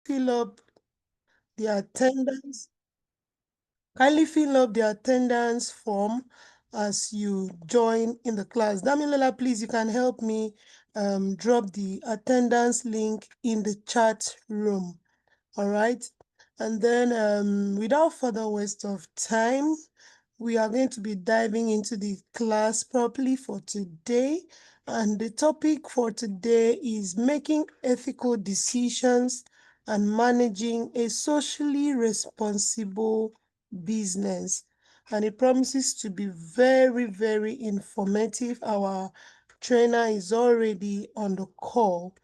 fill up the attendance. Kindly fill up the attendance form as you join in the class. Damilola, please, you can help me drop the attendance link in the chat room. All right. And then without further waste of time, we are going to be diving into the class properly for today. And the topic for today is making ethical decisions and managing a socially responsible business. And it promises to be very, very informative. Our trainer is already on the call.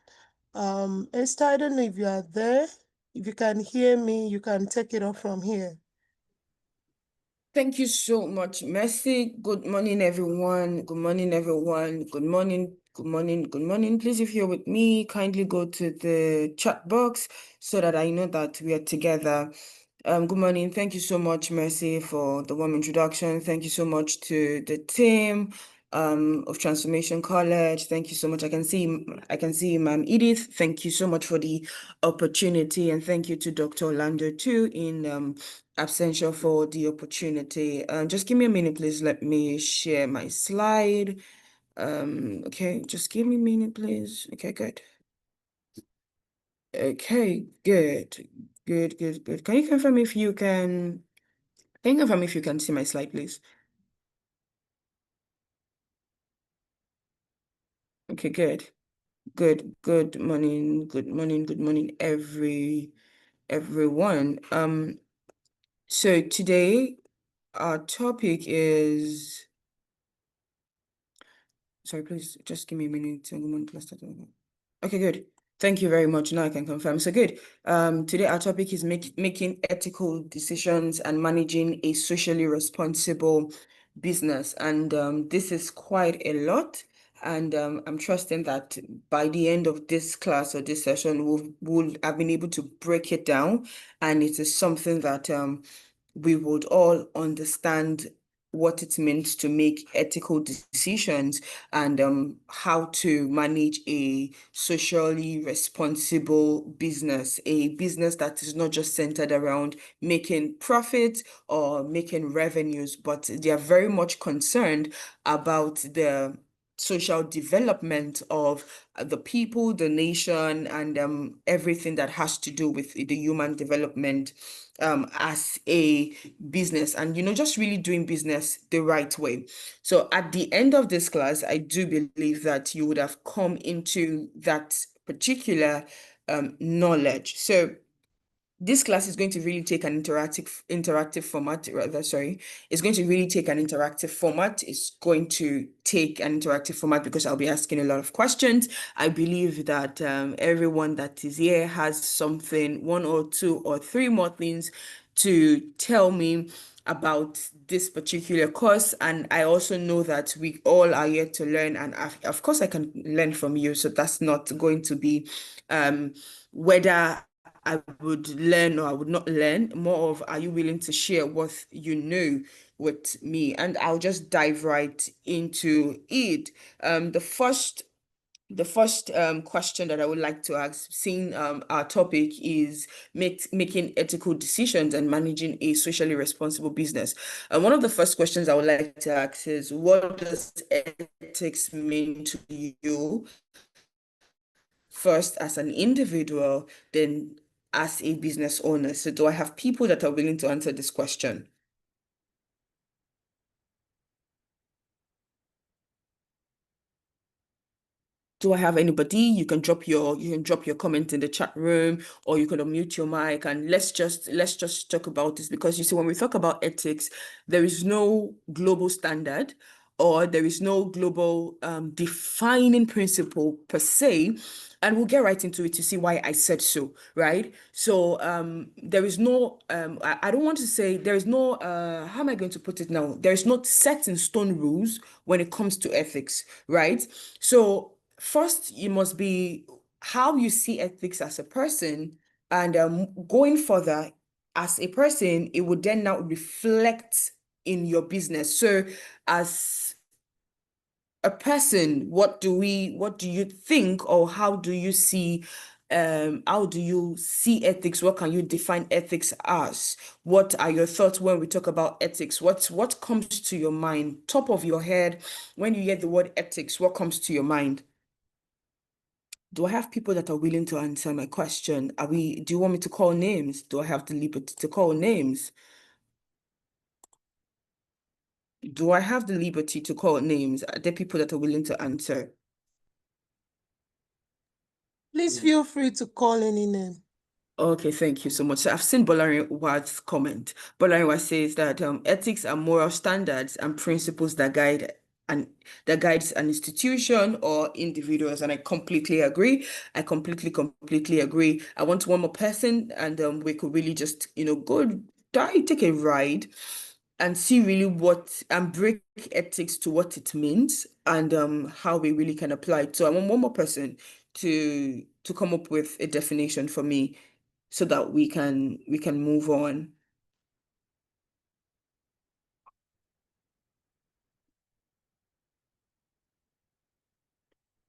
Esther, I don't know if you are there. If you can hear me, you can take it off from here. Thank you so much, Mercy. Good morning, everyone. Good morning, everyone. Good morning. Good morning. Good morning. Please, if you're with me, kindly go to the chat box so that I know that we are together. Good morning. Thank you so much, Mercy, for the warm introduction. Thank you so much to the team of Transformation College. Thank you so much. I can see Ma'am Edith. Thank you so much for the opportunity, and thank you to Dr. Orlando too in absentia for the opportunity. Just give me a minute, please. Let me share my slide. Okay, just give me a minute, please. Okay, good. Okay, good. Good. Can you confirm if you can see my slide, please? Okay, good. Good morning, everyone. So today our topic is, sorry, please just give me a minute. Okay, good. Thank you very much. Now I can confirm. So good. Today our topic is making ethical decisions and managing a socially responsible business. And this is quite a lot. And I'm trusting that by the end of this class or this session, we'll have been able to break it down. And it is something that we would all understand what it means to make ethical decisions and how to manage a socially responsible business, a business that is not just centered around making profit or making revenues, but they are very much concerned about the social development of the people, the nation, and everything that has to do with the human development as a business, and just really doing business the right way. So at the end of this class, I do believe that you would have come into that particular knowledge. So this class is going to really take an interactive format, rather, sorry. It's going to really take an interactive format. It's going to take an interactive format because I'll be asking a lot of questions. I believe that everyone that is here has something, one or two or three more things to tell me about this particular course. And I also know that we all are here to learn, and of course I can learn from you. So that's not going to be whether I would learn or I would not learn, more of are you willing to share what you know with me? And I'll just dive right into it. The first question that I would like to ask, seeing our topic is making ethical decisions and managing a socially responsible business. One of the first questions I would like to ask is, what does ethics mean to you? First as an individual, then as a business owner. So do I have people that are willing to answer this question? Do I have anybody? You can drop your comment in the chat room, or you can unmute your mic, and let's just talk about this, because you see, when we talk about ethics, there is no global standard, or there is no global defining principle per se. And we'll get right into it to see why I said so, right? So there is no, I don't want to say there is no, how am I going to put it now? There is not set in stone rules when it comes to ethics, right? So first, you must be how you see ethics as a person, and going further, as a person, it would then now reflect in your business. So as a person, what do you think, or how do you see How do you see ethics? What can you define ethics as? What are your thoughts when we talk about ethics? What comes to your mind, top of your head, when you hear the word ethics? What comes to your mind? Do I have people that are willing to answer my question? Do you want me to call names? Do I have the liberty to call names? Do I have the liberty to call names? Are there people that are willing to answer? Please feel free to call any name. Okay, thank you so much. So I've seen Bolarinwa's comment. Bolarinwa says that ethics are moral standards and principles and that guides an institution or individuals, and I completely agree. I completely agree. I want one more person, and we could really just take a ride and see really what and break ethics to what it means and how we really can apply it. So I want one more person to come up with a definition for me so that we can move on.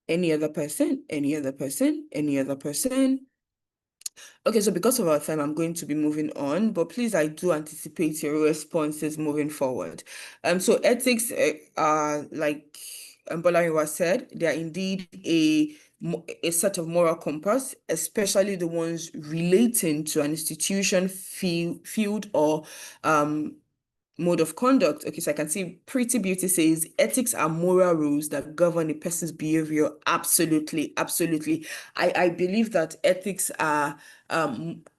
Any other person? Any other person? Any other person? Okay, so because of our time, I'm going to be moving on, but please, I do anticipate your responses moving forward. So ethics are like Bolariwa said, they are indeed a set of moral compass, especially the ones relating to an institution, field, or um mode of conduct. Okay, so I can see Pretty Beauty says ethics are moral rules that govern a person's behavior. Absolutely, absolutely. I believe that ethics are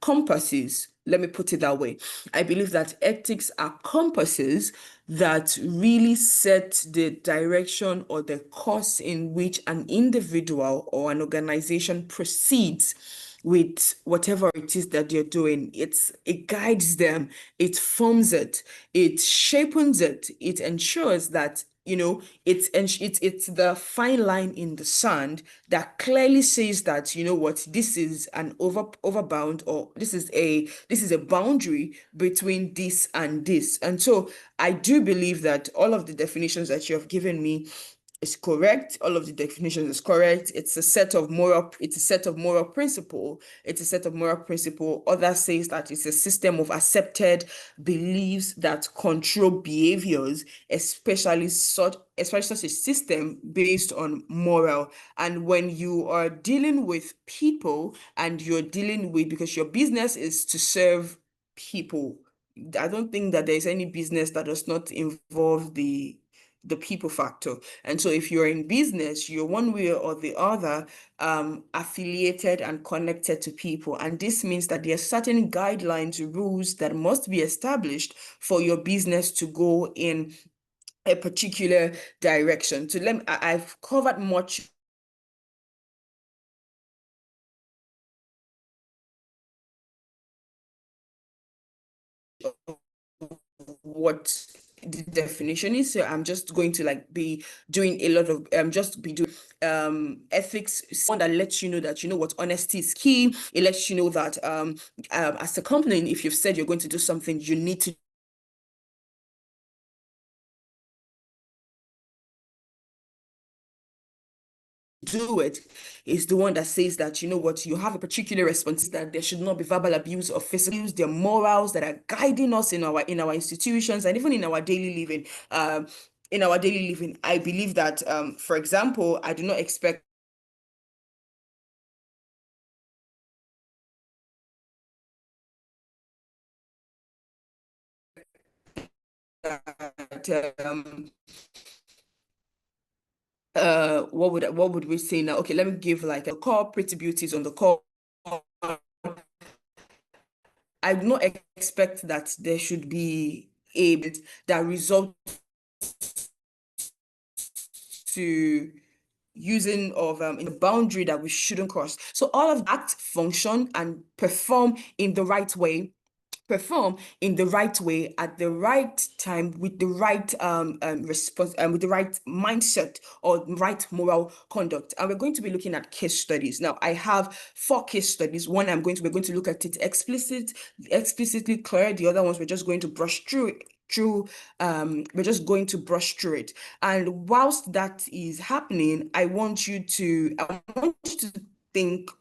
compasses. Let me put it that way. I believe that ethics are compasses that really set the direction or the course in which an individual or an organization proceeds with whatever it is that you're doing. It guides them, it forms it, it shapes it, it ensures that it's the fine line in the sand that clearly says that this is an overbound, or this is a boundary between this and this. And so I do believe that all of the definitions that you have given me is correct. All of the definitions is correct. It's a set of moral principle. It's a set of moral principle. Others says that it's a system of accepted beliefs that control behaviors, especially such a system based on moral. And when you are dealing with people and you're dealing with, because your business is to serve people, I don't think that there's any business that does not involve the people factor. And so if you're in business, you're one way or the other affiliated and connected to people. And this means that there are certain guidelines, rules that must be established for your business to go in a particular direction. So I've covered much of what the definition is. So I'm just going to be doing a lot of just be doing ethics, one that lets you know that what honesty is key. It lets you know that as a company, if you've said you're going to do something, you need to do it. Is the one that says that you have a particular responsibility, that there should not be verbal abuse or physical abuse. There are morals that are guiding us in our institutions and even in our daily living. I believe that for example, I do not expect that what would we say now? Okay, let me give like a call. Pretty Beauties on the call. I do not expect that there should be a bit that results to using of in a boundary that we shouldn't cross. So all of that function and perform in the right way at the right time with the right response and with the right mindset or right moral conduct. And we're going to be looking at case studies. Now, I have 4 case studies. One, we're going to look at it explicitly clear. The other ones we're just going to brush through we're just going to brush through it. And whilst that is happening, I want you to think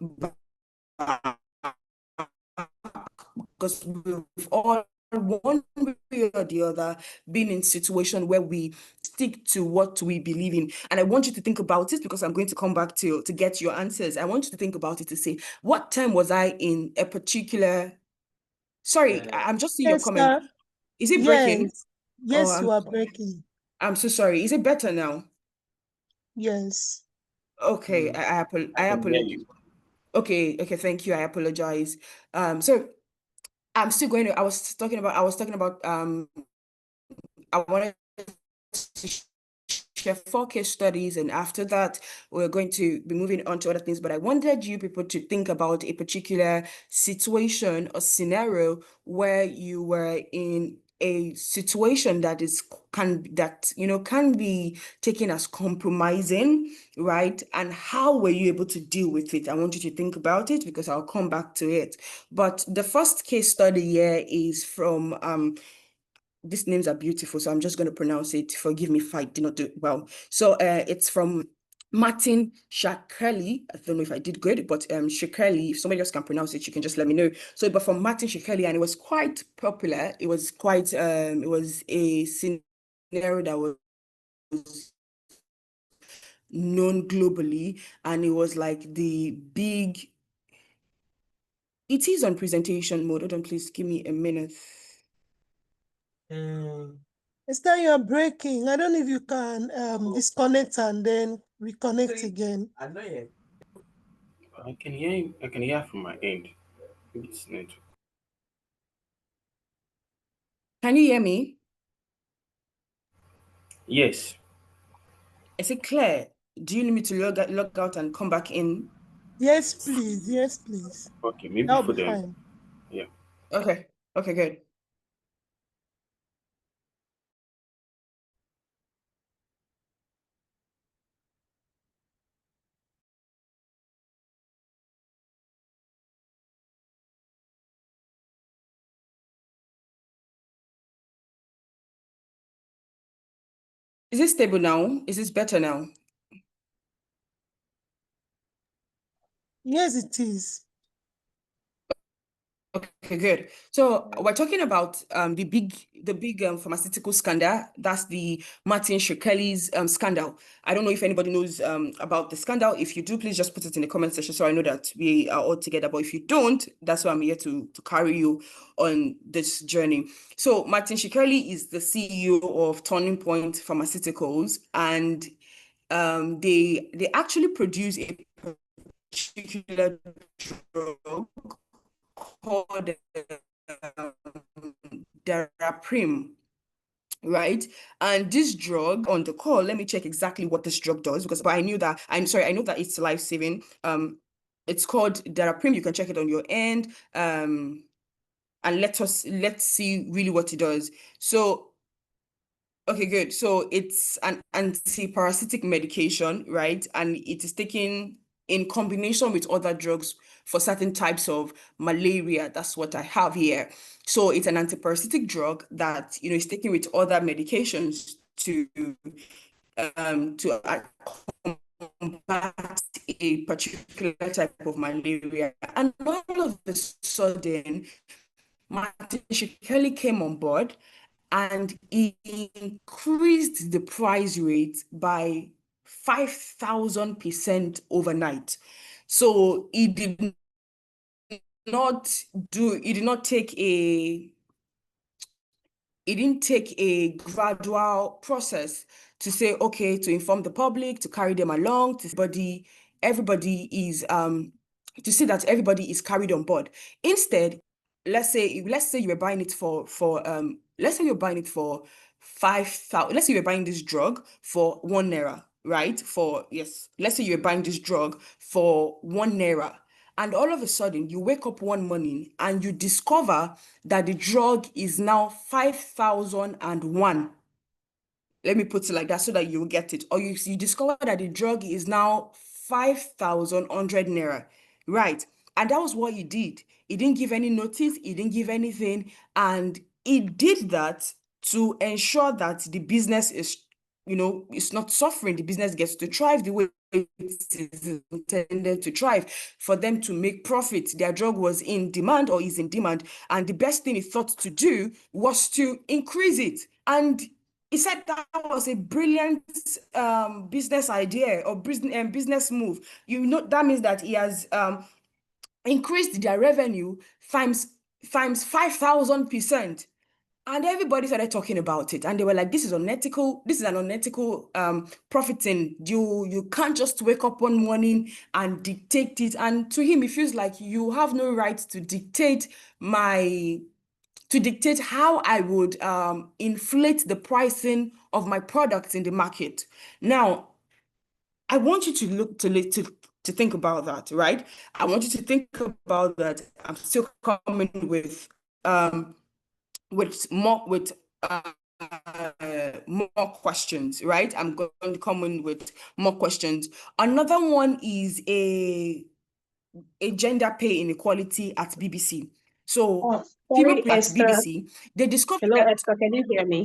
because we've all, one way or the other, been in situation where we stick to what we believe in. And I want you to think about it, because I'm going to come back to get your answers. I want you to think about it, to say, what time was I in a particular... Sorry, I'm just seeing your comment. Esther, Is it breaking? yes, Oh, yes, you are breaking. I'm so sorry. Is it better now? Yes. Okay, I I can hear apologize. you. Okay, thank you. I apologize. So I'm still going to, I was talking about, I wanted to share 4 case studies, and after that, we're going to be moving on to other things. But I wanted you people to think about a particular situation or scenario where you were in a situation that can be taken as compromising, right? And how were you able to deal with it? I want you to think about it, because I'll come back to it. But the first case study here is from these names are beautiful, so I'm just going to pronounce it. Forgive me if I did not do it well. So it's from Martin Shkreli. I don't know if I did good, but Shkreli, if somebody else can pronounce it, you can just let me know. So, but from Martin Shkreli, and it was quite popular. It was quite, it was a scenario that was known globally, and it was like the big... It is on presentation mode. Hold on, please give me a minute. Esther, you are breaking. I don't know if you can disconnect and then reconnect again. I can hear you. I can hear from my end. Maybe it's network. Can you hear me? Yes. Is it clear? Do you need me to log out and come back in? Yes, please. Yes, please. Okay. Maybe That'll for be them. fine. Yeah. Okay. Okay, good. Is it stable now? Is this better now? Yes, it is. Okay, good. So we're talking about the big pharmaceutical scandal. That's the Martin Shkreli's scandal. I don't know if anybody knows about the scandal. If you do, please just put it in the comment section so I know that we are all together. But if you don't, that's why I'm here to carry you on this journey. So Martin Shkreli is the CEO of Turning Point Pharmaceuticals, and they actually produce a particular drug called Daraprim, right? And this drug, on the call, let me check exactly what this drug does, because but I know that it's life-saving. It's called Daraprim. You can check it on your end. And let's see really what it does. So okay, good. So it's an antiparasitic medication, right? And it is taken in combination with other drugs for certain types of malaria. That's what I have here. So it's an antiparasitic drug that, is taken with other medications to combat a particular type of malaria. And all of a sudden, Martin Shkreli came on board, and he increased the price rate by 5,000% overnight. So he did not take it didn't take a gradual process to say, okay, to inform the public, to carry them along, everybody is to see that everybody is carried on board. Instead, let's say you were buying it for let's say you're buying it for 5,000. Let's say you're buying this drug for 1 naira, right? Let's say you're buying this drug for 1 naira. And all of a sudden, you wake up one morning and you discover that the drug is now 5,001. Let me put it like that so that you will get it. Or you discover that the drug is now 5,100 naira. Right. And that was what he did. He didn't give any notice, he didn't give anything. And he did that to ensure that the business is, it's not suffering. The business gets to thrive the way is intended to thrive, for them to make profit. Their drug was in demand or is in demand, and the best thing he thought to do was to increase it. And he said that was a brilliant business idea or business move. That means that he has increased their revenue times 5,000%. And everybody started talking about it, and they were like, this is unethical. This is an unethical profiting. You can't just wake up one morning and dictate it. And to him, it feels like you have no right to dictate how I would inflate the pricing of my products in the market. Now, I want you to think about that, right? I want you to think about that. I'm still coming with more questions, right? I'm going to come in with more questions. Another one is a gender pay inequality at BBC. So people Sorry, at Esther. BBC, they discovered Hello, that. Esther, can you hear me?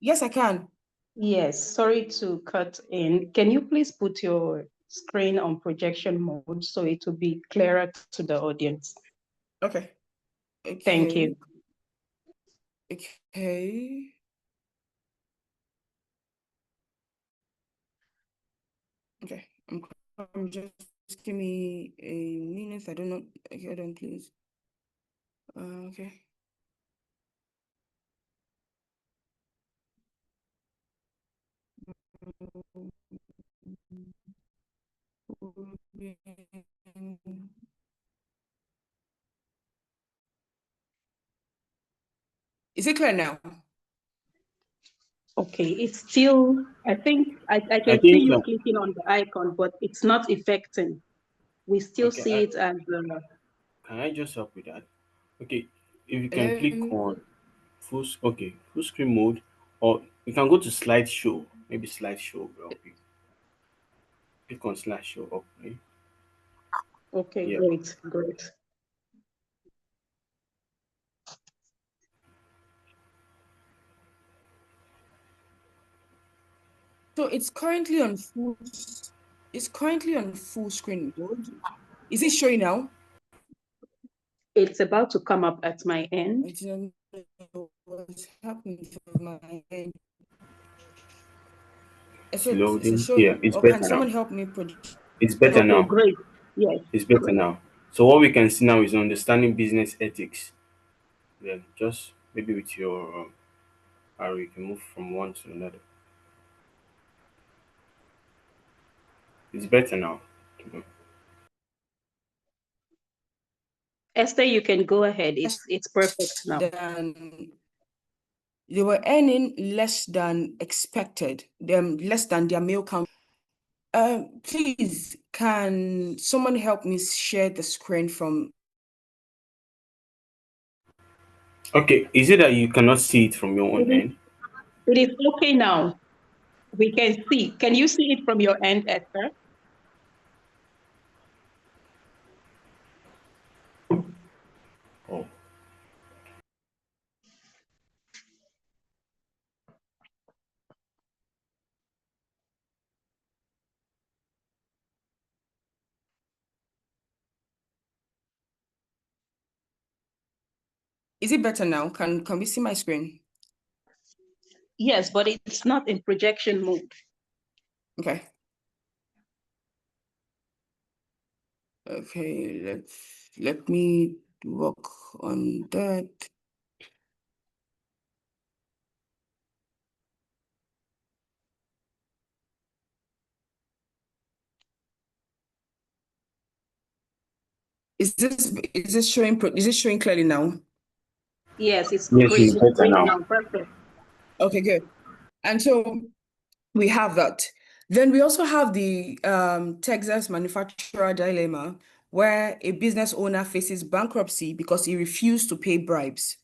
Yes, I can. Yes, sorry to cut in. Can you please put your screen on projection mode so it will be clearer to the audience? Okay. Thank you. Okay. Okay. Just give me a minute. I don't know. Hold on, please. Okay. Is it clear now? Okay, it's still, I think I I can see think you clicking on the icon, but it's not affecting. We still okay, see it as can I just help with that? Okay, if you can click on full screen mode, or you can go to slideshow. Maybe slideshow will help you. Click on slideshow up. Right? okay, Yeah. great. So it's currently on full screen mode. Is it showing now? It's about to come up at my I end. don't know what's happening to my end. Is it Loading. showing? Yeah, it's Or better can now. someone help me project? It's better Okay, now. great. Yes. It's better now. So what we can see now is understanding business ethics. Then just maybe with your arrow, you can move from one to another. It's better now. Esther, you can go ahead. It's perfect now. Then they were earning less than expected, less than their meal count. Please, can someone help me share the screen from? Okay, is it that you cannot see it from your own end? It is okay now. We can see. Can you see it from your end, Esther? Oh, Is it better now? Can we see my screen? Yes, but it's not in projection mode. Okay. Okay, let me work on that. Is this showing clearly now? Yes, it's yes, great. it's It's better great now. now. Perfect. Okay, good. And so we have that. Then we also have the Texas manufacturer dilemma, where a business owner faces bankruptcy because he refused to pay bribes,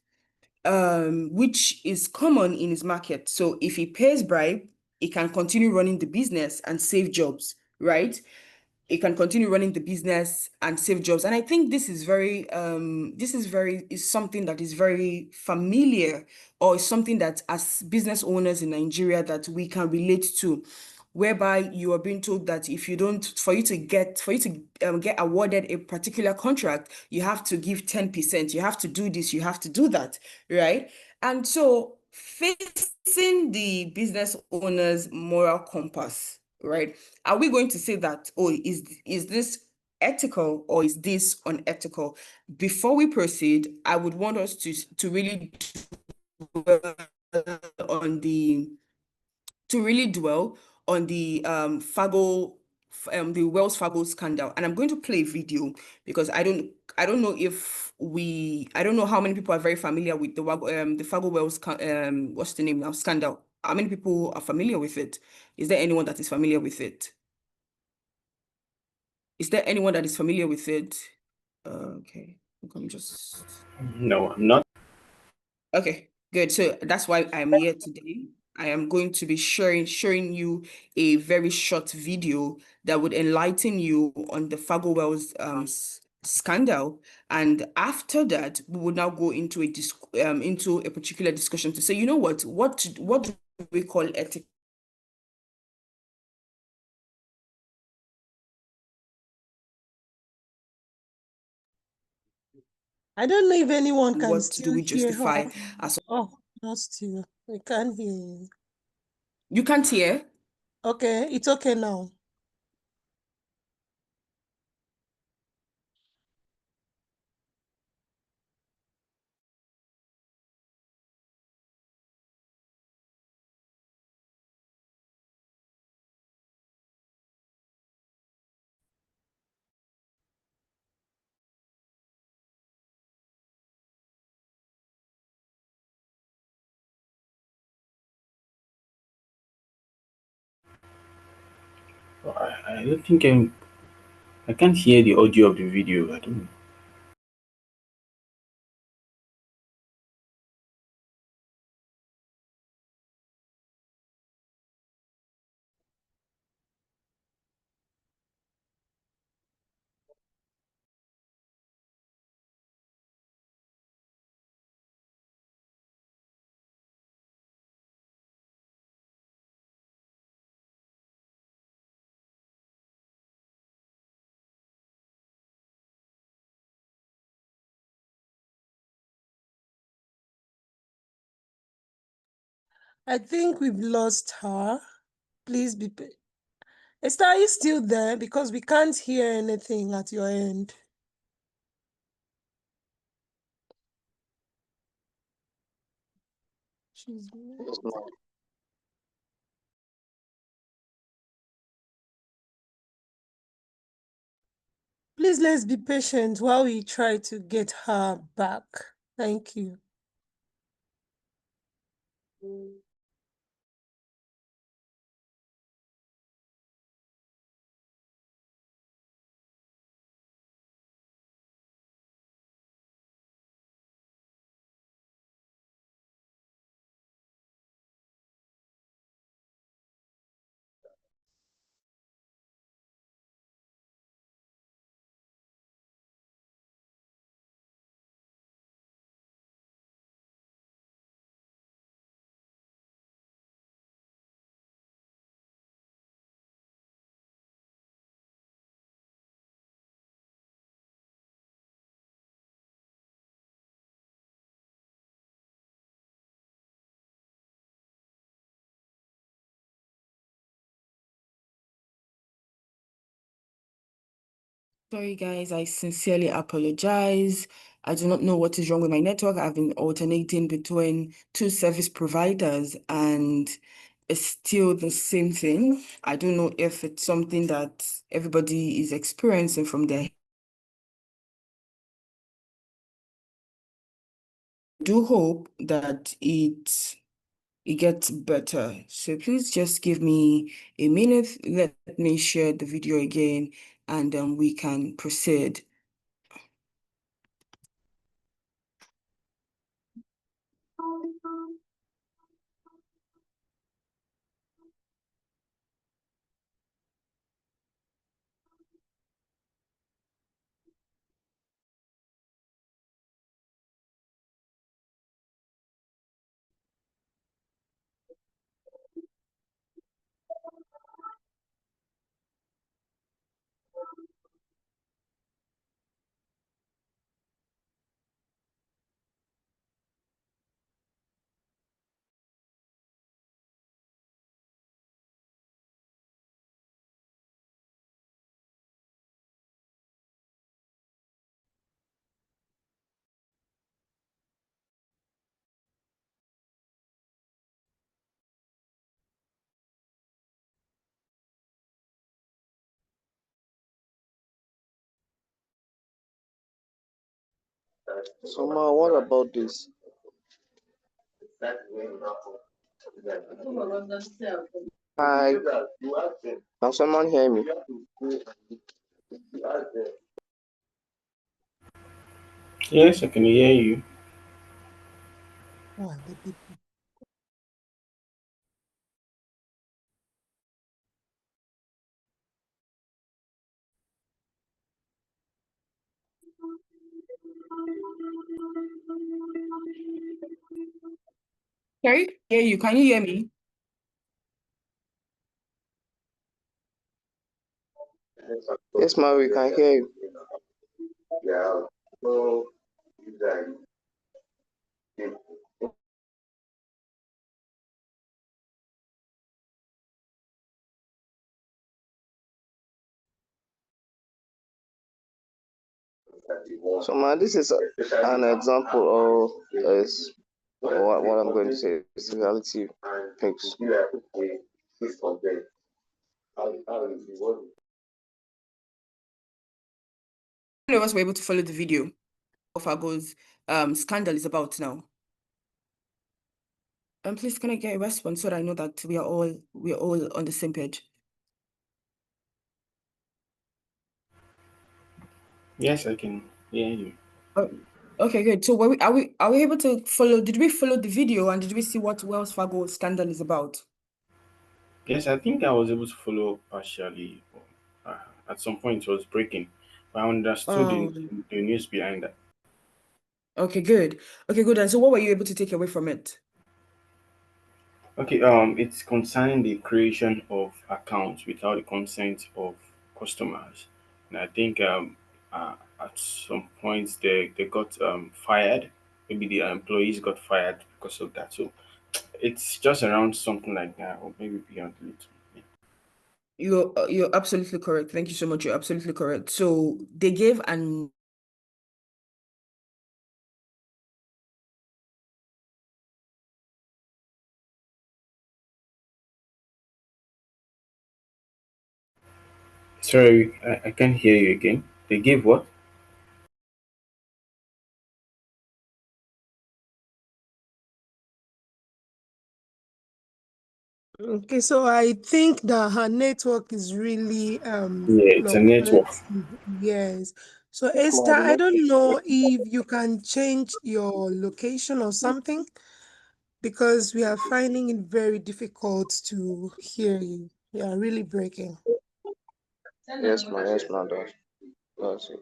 which is common in his market. So if he pays bribe, he can continue running the business and save jobs, right? It can continue running the business and save jobs. And I think this is something that is very familiar, or is something that as business owners in Nigeria that we can relate to. whereby you are being told that if you don't, for you to get get awarded a particular contract, you have to give 10%, you have to do this, you have to do that, right? And so facing the business owner's moral compass, right? Are we going to say that, oh, is this ethical or is this unethical? Before we proceed, I would want us to really dwell on the the Wells Fargo scandal. And I'm going to play a video because I don't know if I don't know how many people are very familiar with the Fargo Wells what's the name now, scandal. How many people are familiar with it? Is there anyone that is familiar with it? Is there anyone that is familiar with it? Okay, I'm just No, I'm not. okay, good. So that's why I'm here today. I am going to be showing you a very short video that would enlighten you on the Fargo Wells scandal. And after that, we will now go into into a particular discussion to say, you know what do we call ethics? I don't know if anyone And can what do still we hear justify her. as Oh, not still. I can't hear you. you can't hear? Okay, it's okay now. I don't think I can't hear the audio of the video. I don't know. I think we've lost her. Please be. Esther, are you still there? Because we can't hear anything at your end. She's Please let's be patient while we try to get her back. Thank you. Sorry, guys, I sincerely apologize. I do not know what is wrong with my network. I've been alternating between two service providers and it's still the same thing. I don't know if it's something that everybody is experiencing from there. I do hope that it gets better. So please just give me a minute. Let me share the video again and we can proceed. So, Ma, what about this? Hi, can someone hear me? Yes, I can hear you. Who are the people? Sorry, hear you. Can you hear me? Yes, Ma, we can hear you. So, Ma, this is an example of what I'm going to say is reality pics. None of us were able to follow the video of Ago's scandal is about now. Please, can I get a response so that I know that we are all on the same page? Yes, I can hear you. Oh, okay, good. So are we able to follow? Did we follow the video and did we see what Wells Fargo scandal is about? Yes, I think I was able to follow partially. At some point, it was breaking, but I understood the news behind that. Okay, good. Okay, good. And so what were you able to take away from it? Okay, it's concerning the creation of accounts without the consent of customers, and I think at some points they got fired. Maybe the employees got fired because of that. So it's just around something like that, or maybe beyond a little. Yeah. You're absolutely correct. Thank you so much. You're absolutely correct. So they gave an Sorry, I can't hear you again. They gave what? Okay, so I think that her network is really Yeah, it's a network. fluctuating. Yes. So Esther, I don't know if you can change your location or something because we are finding it very difficult to hear you. You are really breaking. Yes, Ma, that's it.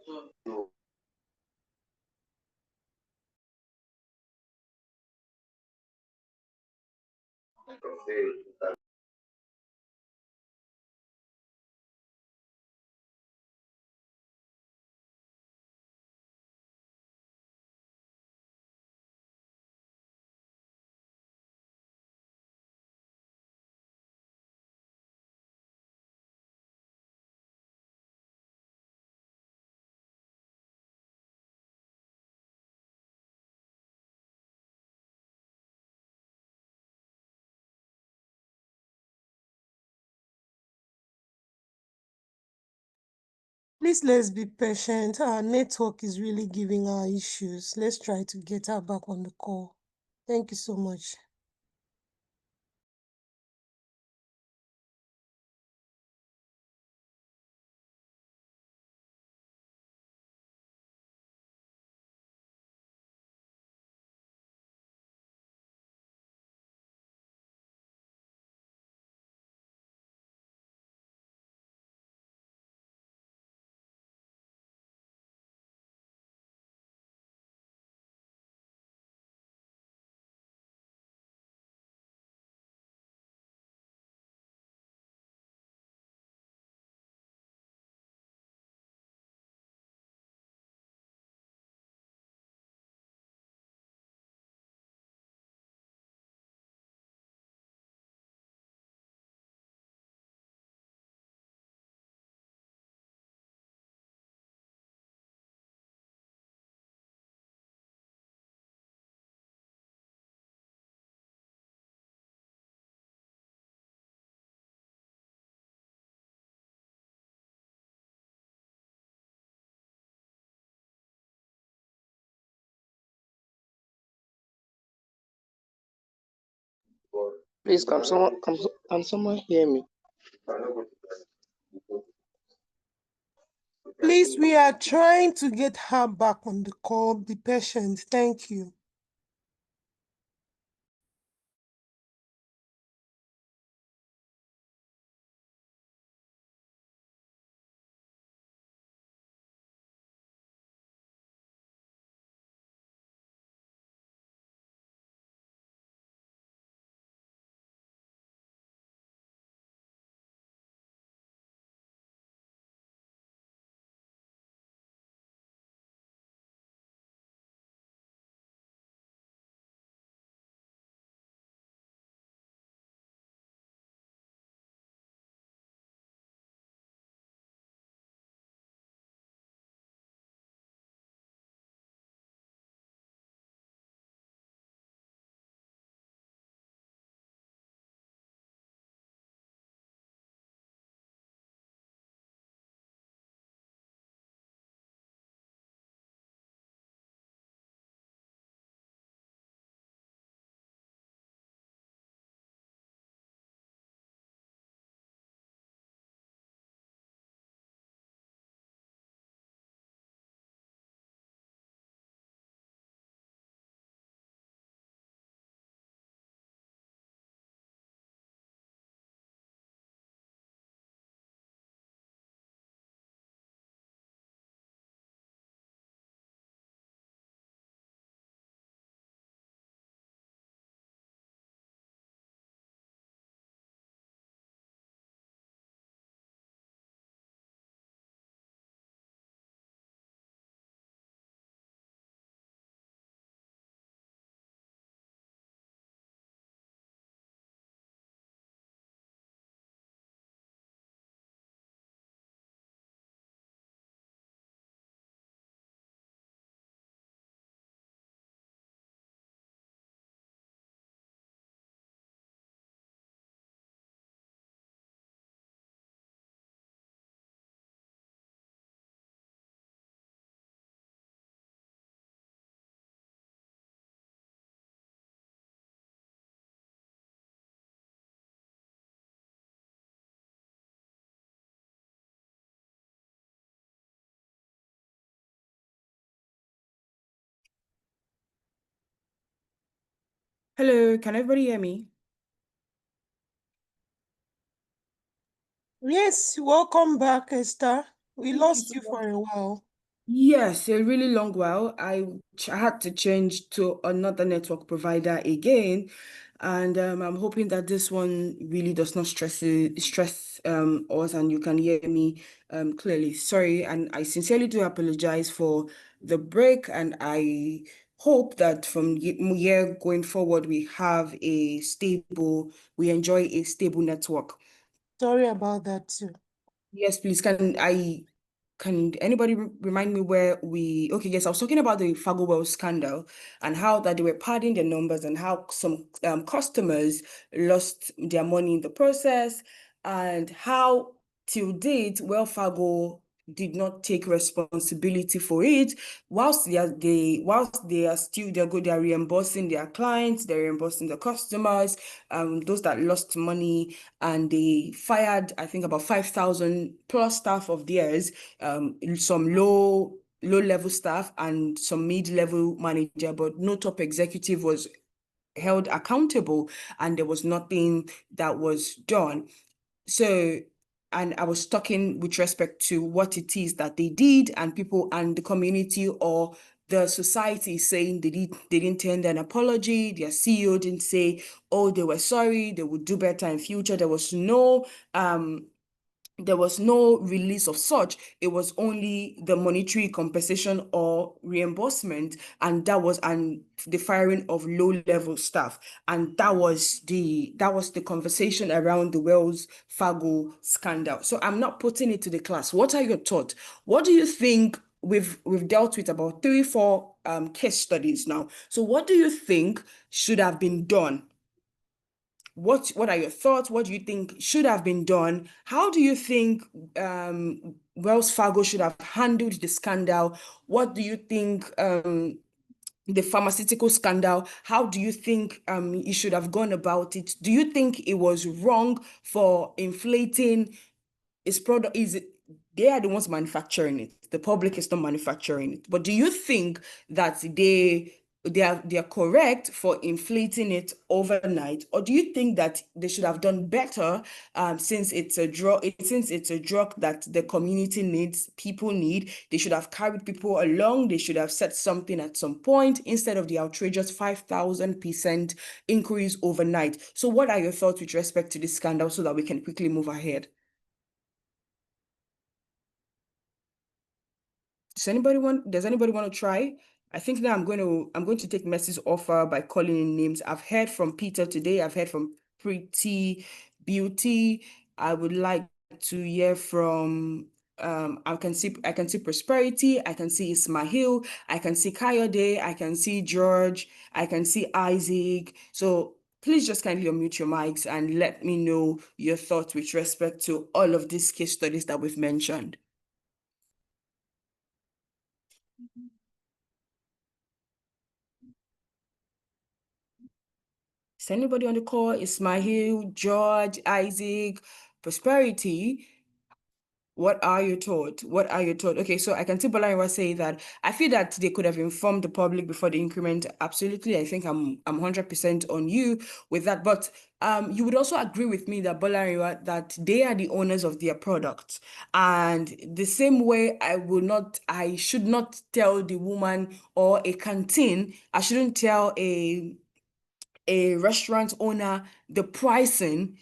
Please let's be patient. Our network is really giving our issues. Let's try to get her back on the call. Thank you so much. Please, can someone hear me? Please, we are trying to get her back on the call. Be patient. Thank you. Hello, can everybody hear me? Yes, welcome back, Esther. We Thank you lost so you much. for a while. Yes, a really long while. I had to change to another network provider again, and I'm hoping that this one really does not stress us, and you can hear me clearly. Sorry, and I sincerely do apologize for the break, and I hope that from year going forward we enjoy a stable network. Sorry about that too. Yes, please. Can anybody remind me where okay, yes, I was talking about the Fagowell scandal and how that they were padding their numbers and how some customers lost their money in the process, and how till date, Fargo did not take responsibility for it, whilst they are still they're reimbursing their clients, they're reimbursing the customers, those that lost money, and they fired, I think, about 5,000 plus staff of theirs, some low level staff and some mid-level manager, but no top executive was held accountable, and there was nothing that was done. So, and I was talking with respect to what it is that they did, and people and the community or the society saying they didn't tender an apology. Their CEO didn't say, oh, they were sorry, they would do better in future. There was no release of such. It was only the monetary compensation or reimbursement, and the firing of low-level staff. And that was the conversation around the Wells Fargo scandal. So I'm not putting it to the class. What are your thoughts? What do you think? We've dealt with about 3-4 case studies now. So what do you think should have been done? What are your thoughts? What do you think should have been done? How do you think Wells Fargo should have handled the scandal? What do you think the pharmaceutical scandal, how do you think you should have gone about it? Do you think it was wrong for inflating its product? They are the ones manufacturing it. The public is not manufacturing it. But do you think that they are correct for inflating it overnight, or do you think that they should have done better, since it's a drug that the community needs, people need? They should have carried people along. They should have said something at some point instead of the outrageous 5,000% increase overnight. So what are your thoughts with respect to this scandal, so that we can quickly move ahead? Does anybody want to try? I think now I'm going to take Mercy's offer by calling in names. I've heard from Peter today. I've heard from Pretty Beauty. I would like to hear from I can see Prosperity. I can see Ismail. I can see Kayode. I can see George. I can see Isaac. So please just kindly unmute your mics and let me know your thoughts with respect to all of these case studies that we've mentioned. Is anybody on the call? Ismail, George, Isaac, Prosperity? What are your thoughts? Okay, so I can see Bolariwa say that I feel that they could have informed the public before the increment. Absolutely. I think I'm 100% on you with that. But you would also agree with me that Bolariwa, that they are the owners of their products. And the same way I should not tell the woman or a canteen, I shouldn't tell a restaurant owner the pricing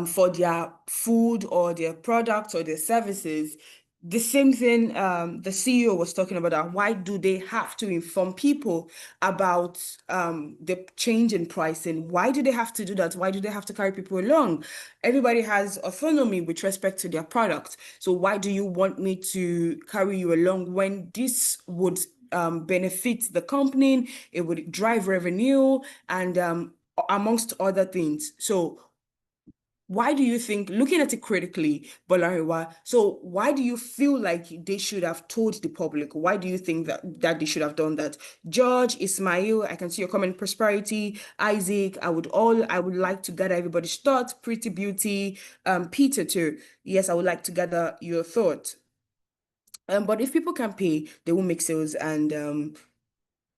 for their food or their products or their services. The same thing the CEO was talking about, that why do they have to inform people about the change in pricing? Why do they have to do that? Why do they have to carry people along? Everybody has autonomy with respect to their product. So why do you want me to carry you along when this would benefit the company? It would drive revenue and amongst other things. So why do you think, looking at it critically, Bolariwa, so why do you feel like they should have told the public? Why do you think that they should have done that? George, Ismail, I can see your comment. Prosperity, Isaac, I would like to gather everybody's thoughts. Pretty Beauty, Peter too. Yes, I would like to gather your thoughts. But if people can pay, they will make sales, and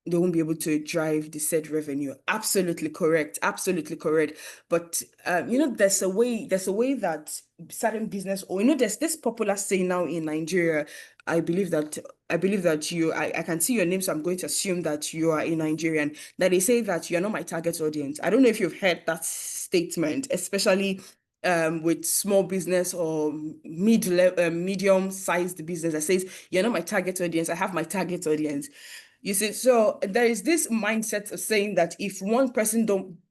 they won't be able to drive the said revenue. Absolutely correct. Absolutely correct. But there's a way that certain business, or there's this popular saying now in Nigeria. I believe that I can see your name, so I'm going to assume that you are a Nigerian. That they say that you're not my target audience. I don't know if you've heard that statement, especially with small business or medium-sized business that says, you're not my target audience. I have my target audience. You see, so there is this mindset of saying that if one person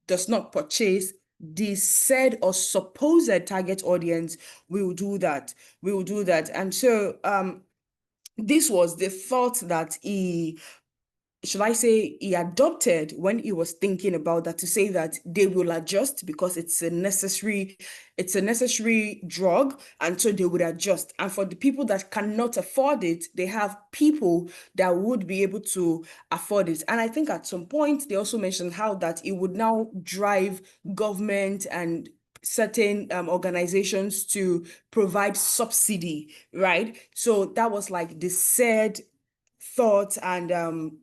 does not purchase, the said or supposed target audience will do that. And so this was the thought that he adopted when he was thinking about that, to say that they will adjust because it's a necessary drug, and so they would adjust. And for the people that cannot afford it, they have people that would be able to afford it. And I think at some point they also mentioned how that it would now drive government and certain organizations to provide subsidy, right? So that was like the said thought and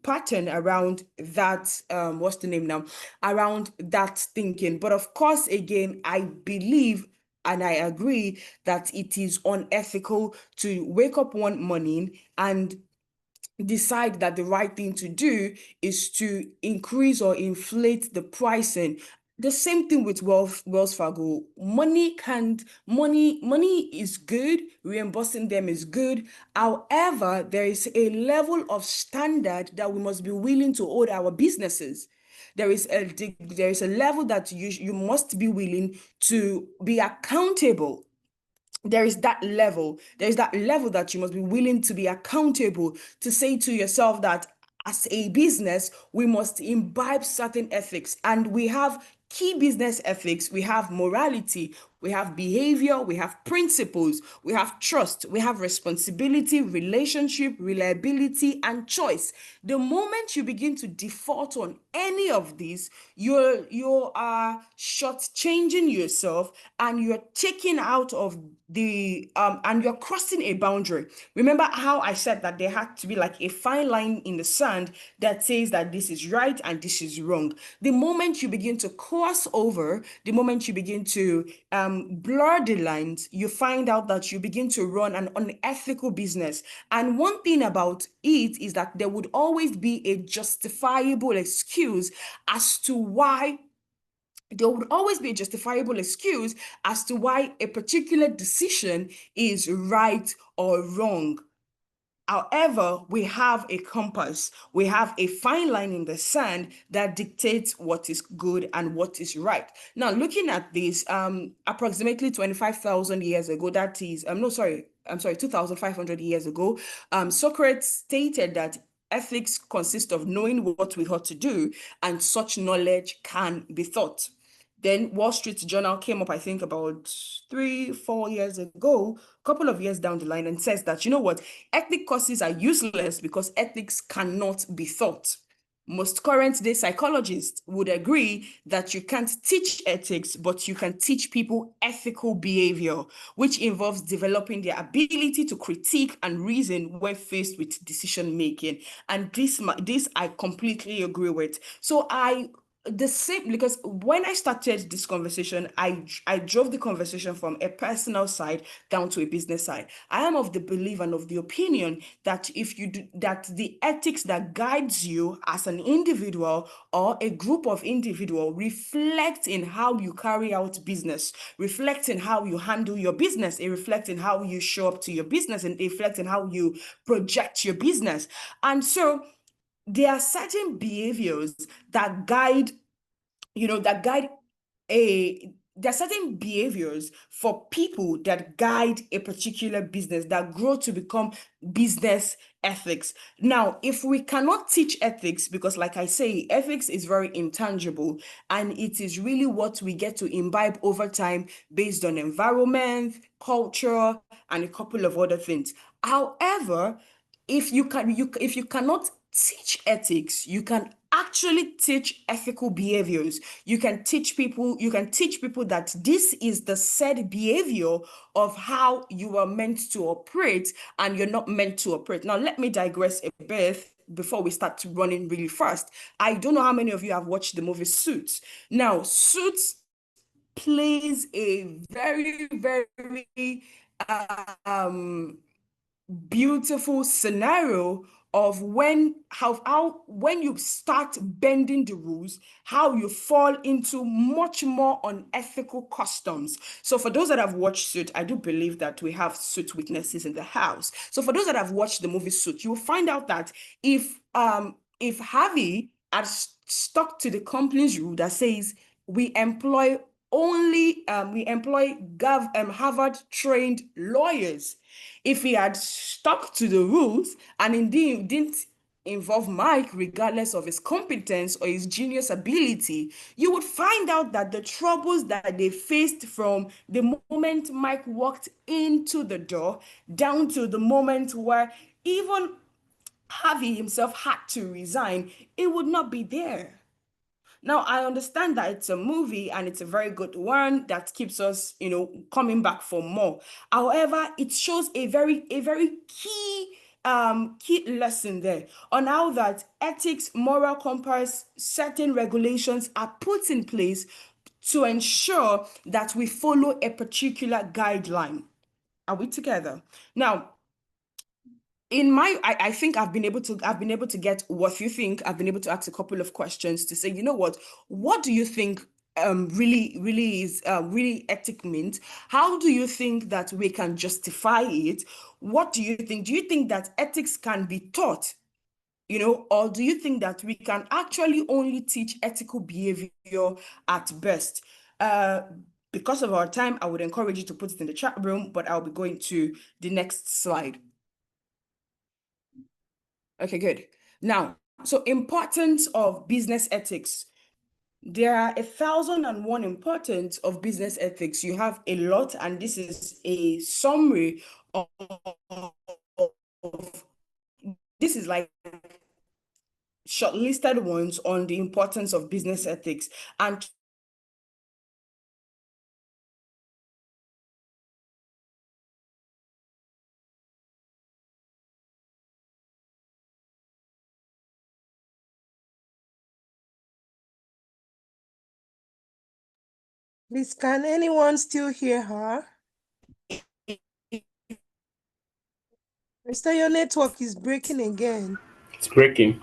pattern around that, what's the name now, around that thinking. But of course, again, I believe and I agree that it is unethical to wake up one morning and decide that the right thing to do is to increase or inflate the pricing. The same thing with Wells Fargo. Money is good, reimbursing them is good. However, there is a level of standard that we must be willing to hold our businesses. There is a level that you must be willing to be accountable. There is that level that you must be willing to be accountable, to say to yourself that as a business, we must imbibe certain ethics, and we have key business ethics. We have morality, we we have behavior, we have principles, we have trust, we have responsibility, relationship, reliability, and choice. The moment you begin to default on any of these, you are shortchanging yourself, and you're taking out of the and you're crossing a boundary. Remember how I said that there had to be like a fine line in the sand that says that this is right and this is wrong. The moment you begin to cross over, the moment you begin to blur the lines, you find out that you begin to run an unethical business. And one thing about it is that there would always be a justifiable excuse as to why there would always be a justifiable excuse as to why a particular decision is right or wrong. However, we have a compass, we have a fine line in the sand that dictates what is good and what is right. Now, looking at this, approximately 25,000 years ago, that is, 2,500 years ago, Socrates stated that ethics consist of knowing what we ought to do, and such knowledge can be taught. Then Wall Street Journal came up, I think, about 3-4 years ago, a couple of years down the line, and says that, you know what, ethnic courses are useless because ethics cannot be taught. Most current day psychologists would agree that you can't teach ethics, but you can teach people ethical behavior, which involves developing their ability to critique and reason when faced with decision making. And this I completely agree with. So the same, because when I started this conversation, I drove the conversation from a personal side down to a business side. I am of the belief and of the opinion that if you do that, the ethics that guides you as an individual or a group of individual reflect in how you carry out business, reflect in how you handle your business, it reflects in how you show up to your business, and it reflects in how you project your business. And so there are certain behaviors that guide, there are certain behaviors for people that guide a particular business that grow to become business ethics. Now, if we cannot teach ethics, because like I say, ethics is very intangible, and it is really what we get to imbibe over time based on environment, culture, and a couple of other things. However, if you cannot teach ethics, you can actually teach ethical behaviors. You can teach people that this is the said behavior of how you are meant to operate, and you're not meant to operate. Now, let me digress a bit before we start running really fast. I don't know how many of you have watched the movie Suits. Now, Suits plays a very, very beautiful scenario of when you start bending the rules, how you fall into much more unethical customs. So for those that have watched Suit, I do believe that we have Suit witnesses in the house. So for those that have watched the movie Suit, you will find out that if Harvey had stuck to the company's rule that says we employ Harvard trained lawyers, if he had stuck to the rules and indeed didn't involve Mike, regardless of his competence or his genius ability, you would find out that the troubles that they faced from the moment Mike walked into the door down to the moment where even Harvey himself had to resign, it would not be there. Now, I understand that it's a movie and it's a very good one that keeps us, coming back for more. However, it shows a very key lesson there on how that ethics, moral compass, certain regulations are put in place to ensure that we follow a particular guideline. Are we together? Now, I think I've been able to get what you think. I've been able to ask a couple of questions to say, what do you think really is really ethic means? How do you think that we can justify it? What do you think? Do you think that ethics can be taught? Or do you think that we can actually only teach ethical behavior at best? Because of our time, I would encourage you to put it in the chat room, but I'll be going to the next slide. Okay, good. Now, so importance of business ethics. There are 1,001 importance of business ethics. You have a lot, and this is a summary of this is like shortlisted ones on the importance of business ethics. And Please, can anyone still hear her? Esther, your network is breaking again. It's breaking.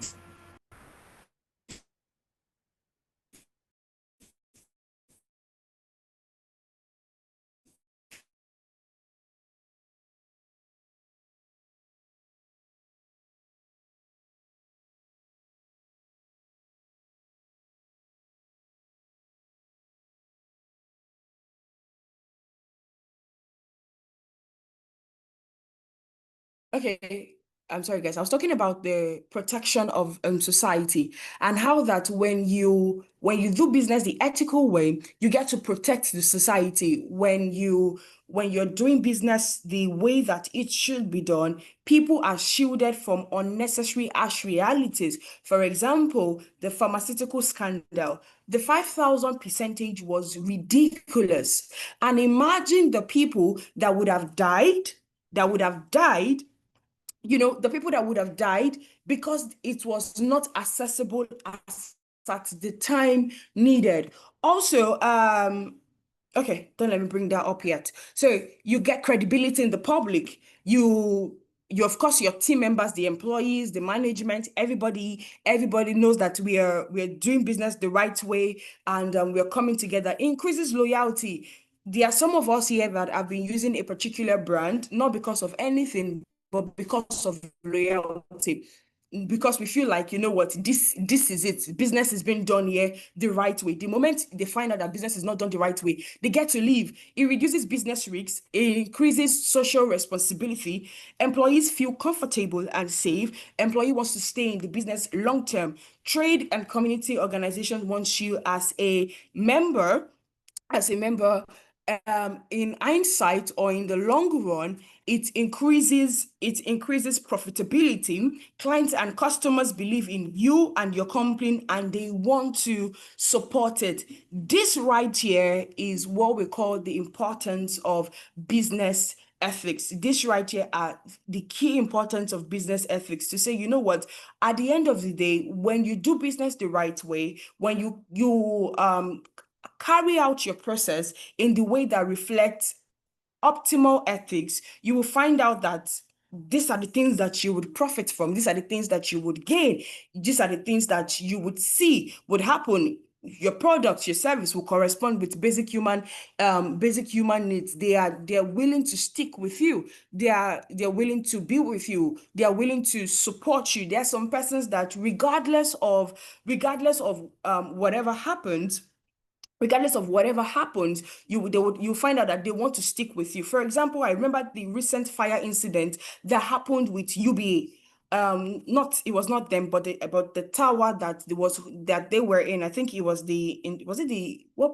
okay, I'm sorry, guys. I was talking about the protection of society, and how that when you do business the ethical way, you get to protect the society. When you're doing business the way that it should be done, people are shielded from unnecessary harsh realities. For example, the pharmaceutical scandal. The 5,000 percentage was ridiculous. And imagine the people that would have died, the people that would have died because it was not accessible as at the time needed. Also, okay, don't let me bring that up yet. So you get credibility in the public. You of course, your team members, the employees, the management, everybody knows that we're doing business the right way, and we're coming together. Increases loyalty. There are some of us here that have been using a particular brand, not because of anything, but because of loyalty. Because we feel like, you know what, this is it. Business is being done here the right way. The moment they find out that business is not done the right way, they get to leave. It reduces business risks, it increases social responsibility. Employees feel comfortable and safe. Employee wants to stay in the business long term. Trade and community organizations want you as a member, in hindsight or in the long run, it increases profitability. Clients and customers believe in you and your company, and they want to support it. This right here is what we call the importance of business ethics. This right here are the key importance of business ethics, to say, you know what, at the end of the day, when you do business the right way, when you carry out your process in the way that reflects optimal ethics, you will find out that these are the things that you would profit from. These are the things that you would gain. These are the things that you would see would happen. Your product, your service will correspond with basic human needs. They are willing to stick with you. They're willing to be with you. They are willing to support you. There are some persons that regardless of whatever happens, you find out that they want to stick with you. For example, I remember the recent fire incident that happened with UBA. It was not them, but the tower that they were in. I think it was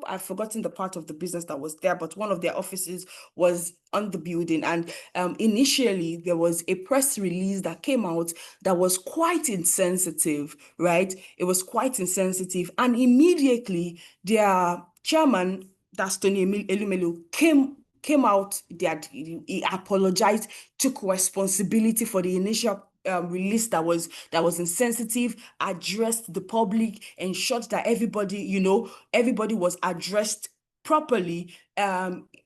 I've forgotten the part of the business that was there, but one of their offices was on the building. And initially there was a press release that came out that was quite insensitive, right? It was quite insensitive. And immediately their chairman, that's Tony Elumelu, came out. He apologized, took responsibility for the initial release that was insensitive, addressed the public, ensured that everybody was addressed properly,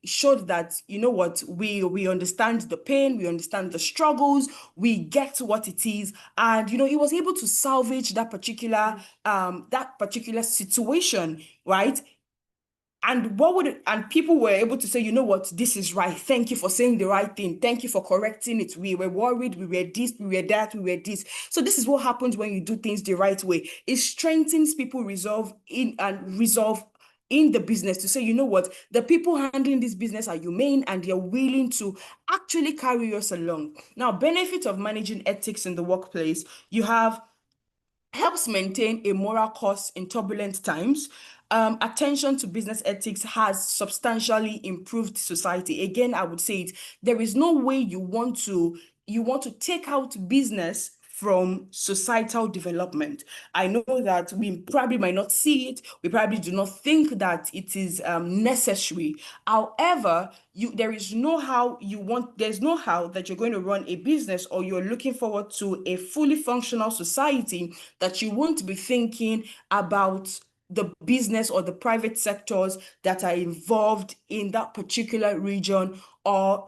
showed that, you know what, we understand the pain, we understand the struggles, we get what it is. And he was able to salvage that particular situation, right? And people were able to say, you know what, this is right. Thank you for saying the right thing. Thank you for correcting it. We were worried, we were this, we were that, we were this. So this is what happens when you do things the right way. It strengthens people resolve in the business, to say, you know what, the people handling this business are humane and they're willing to actually carry us along. Now, benefit of managing ethics in the workplace: you have helps maintain a moral course in turbulent times. Attention to business ethics has substantially improved society. Again, I would say it. There is no way you want to take out business from societal development. I know that we probably might not see it. We probably do not think that it is necessary. However, there's no how that you're going to run a business, or you're looking forward to a fully functional society, that you won't be thinking about the business or the private sectors that are involved in that particular region or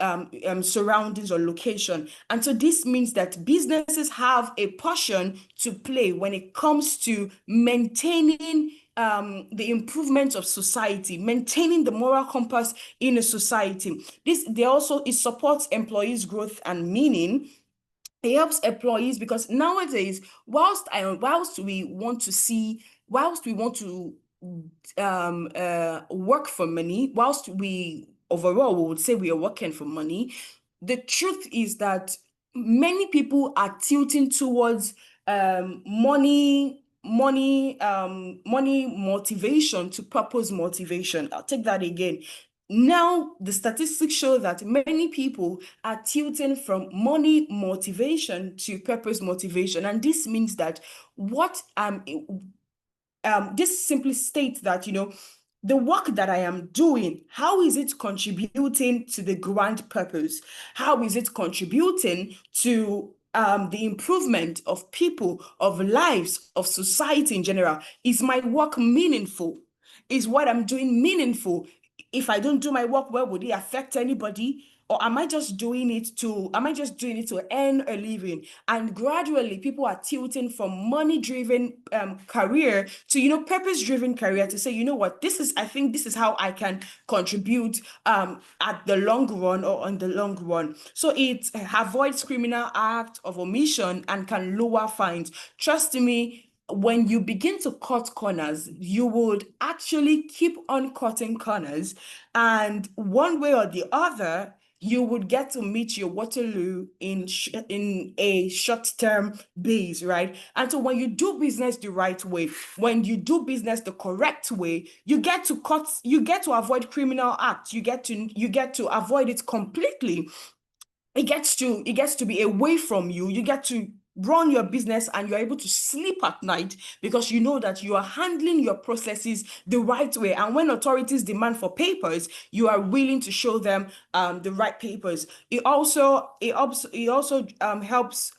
surroundings or location. And so this means that businesses have a portion to play when it comes to maintaining the improvement of society, maintaining the moral compass in a society. It supports employees' growth and meaning. It helps employees because nowadays, whilst we want to work for money, whilst we overall we would say we are working for money, the truth is that many people are tilting towards money motivation to purpose motivation. I'll take that again. Now, the statistics show that many people are tilting from money motivation to purpose motivation. And this means that this simply states that, the work that I am doing, how is it contributing to the grand purpose? How is it contributing to the improvement of people, of lives, of society in general? Is my work meaningful? Is what I'm doing meaningful? If I don't do my work well, would it affect anybody? Or am I just doing it to earn a living? And gradually people are tilting from money-driven career to, purpose-driven career, to say, you know what, I think this is how I can contribute at the long run or on the long run. So it avoids criminal act of omission and can lower fines. Trust me, when you begin to cut corners, you would actually keep on cutting corners, and one way or the other, you would get to meet your Waterloo in a short-term base, right? And so when you do business the right way, when you do business the correct way, you get to avoid criminal acts. You get to avoid it completely. It gets to be away from you. You get to run your business and you're able to sleep at night because you know that you are handling your processes the right way. And when authorities demand for papers, you are willing to show them the right papers. It also helps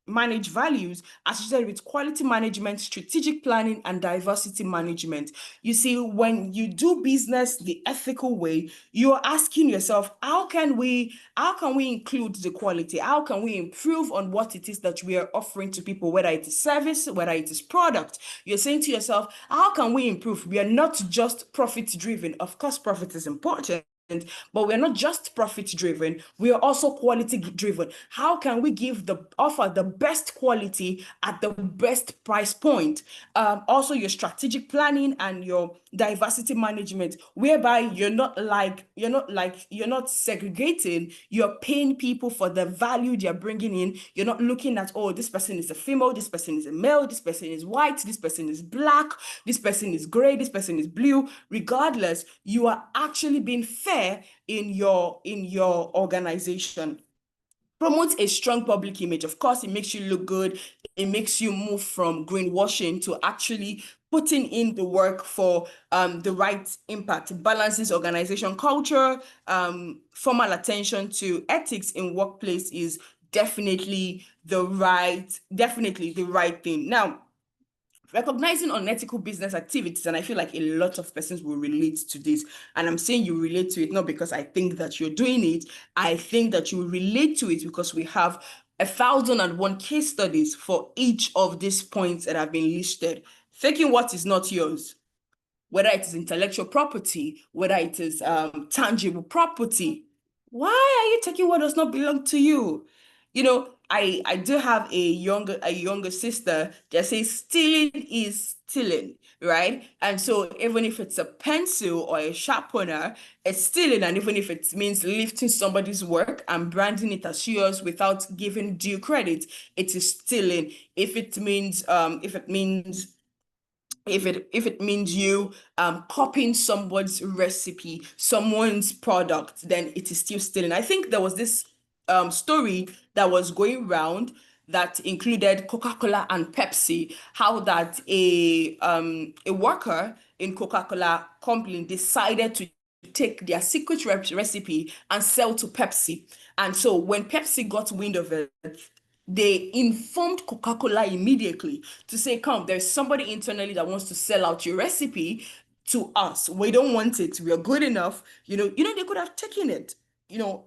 manage values associated with quality management, strategic planning, and diversity management. You see, when you do business the ethical way, you're asking yourself, how can we include the quality? How can we improve on what it is that we are offering to people, whether it is service, whether it is product? You're saying to yourself, how can we improve? We are not just profit driven. Of course, profit is important, but we're not just profit driven, we are also quality driven. How can we offer the best quality at the best price point? Also your strategic planning and your diversity management, whereby you're not segregating, you're paying people for the value they're bringing in. You're not looking at, oh, this person is a female, this person is a male, this person is white, this person is black, this person is gray, this person is blue. Regardless, you are actually being fair in your organization. Promotes a strong public image. Of course, it makes you look good. It makes you move from greenwashing to actually putting in the work for the right impact. It balances organization culture. Formal attention to ethics in workplace is definitely the right thing. Now, recognizing unethical business activities, and I feel like a lot of persons will relate to this, and I'm saying you relate to it not because I think that you're doing it. I think that you relate to it because we have 1,001 case studies for each of these points that have been listed. Taking what is not yours, whether it is intellectual property, whether it is tangible property. Why are you taking what does not belong to you? I do have a younger sister that says stealing is stealing, right? And so even if it's a pencil or a sharpener, it's stealing. And even if it means lifting somebody's work and branding it as yours without giving due credit, it is stealing. If it means you copying someone's recipe, someone's product, then it is still stealing. I think there was this story that was going around that included Coca-Cola and Pepsi, how that a worker in Coca-Cola company decided to take their secret recipe and sell to Pepsi. And so when Pepsi got wind of it, they informed Coca-Cola immediately to say, come, there's somebody internally that wants to sell out your recipe to us. We don't want it. We are good enough. They could have taken it.